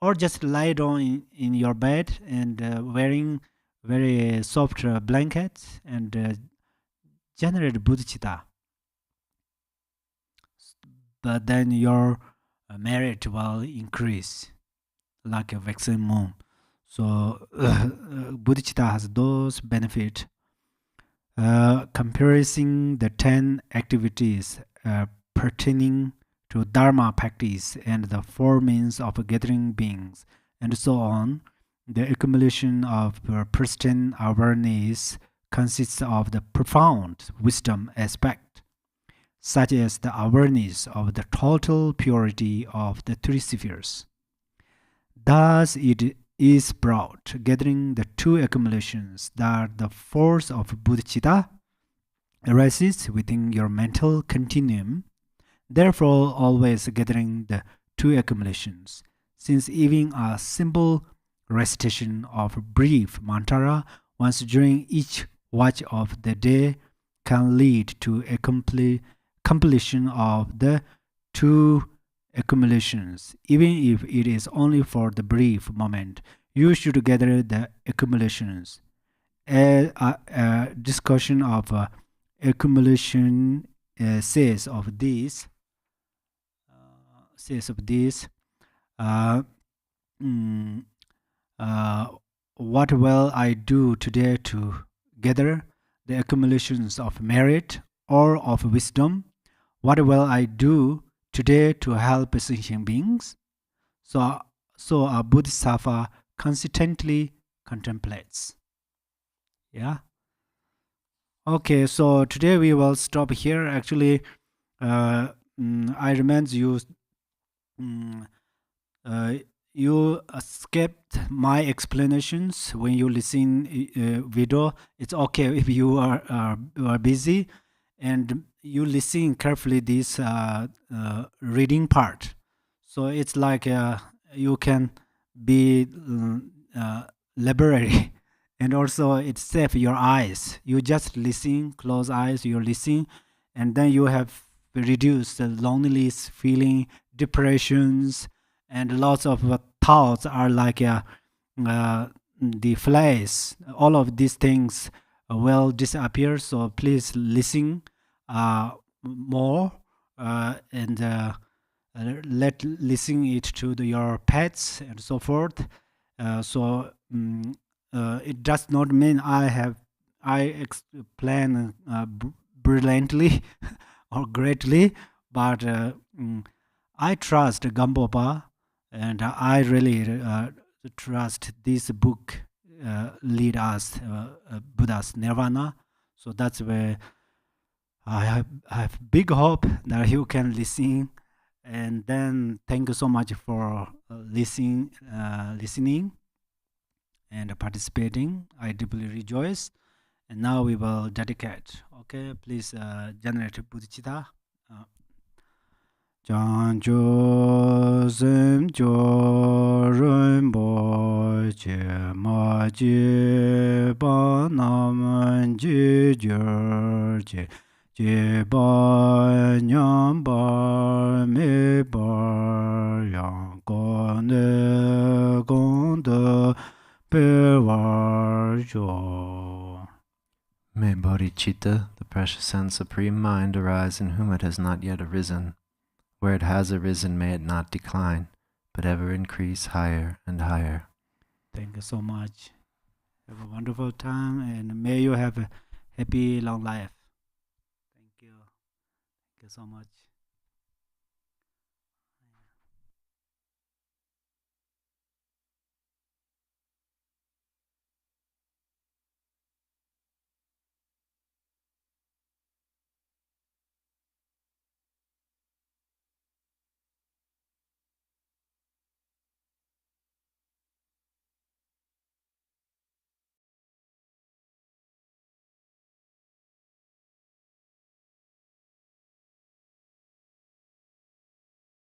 or just lie down in your bed and wearing very soft blankets and generate bodhicitta. But then your merit will increase like a waxing moon. So bodhicitta has those benefits. Comparing the 10 activities pertaining to dharma practice and the 4 means of gathering beings and so on, the accumulation of pristine awareness consists of the profound wisdom aspect, such as the awareness of the total purity of the 3 spheres. Thus it is brought, gathering the 2 accumulations, that the force of bodhicitta arises within your mental continuum. Therefore, always gathering the 2 accumulations, since even a simple recitation of brief mantra once during each watch of the day can lead to a completion of the 2 accumulations. Even if it is only for the brief moment, you should gather the accumulations. A discussion of accumulation says of this. What will I do today to gather the accumulations of merit or of wisdom? What will I do today to help sentient beings? So a bodhisattva consistently contemplates. Yeah. Okay, so today we will stop here. Actually, I remind you, you skipped my explanations when you listen video. It's okay if you are busy and you listen carefully this reading part. So it's like you can be library. And also it saves your eyes. You just listen, close eyes, you listen, and then you have reduced the loneliness feeling, depressions, and lots of thoughts are like the flies. All of these things will disappear. So please listen more and let listen it to your pets and so forth. It does not mean I explain brilliantly or greatly, but I trust Gampopa, and I really trust this book lead us Buddha's nirvana. So that's where I have big hope that you can listen. And then thank you so much for listening. and participating. I deeply rejoice. And now we will dedicate. Okay, please generate bodhichitta. Chancho sem cho rinpo che ma je pa nam je jor je pa nyam pa me pa yang ko ne gong de pe war jo. May bodhicitta, the precious and supreme mind, arise in whom it has not yet arisen. Where it has arisen, may it not decline, but ever increase higher and higher. Thank you so much. Have a wonderful time, and may you have a happy long life. Thank you. Thank you so much.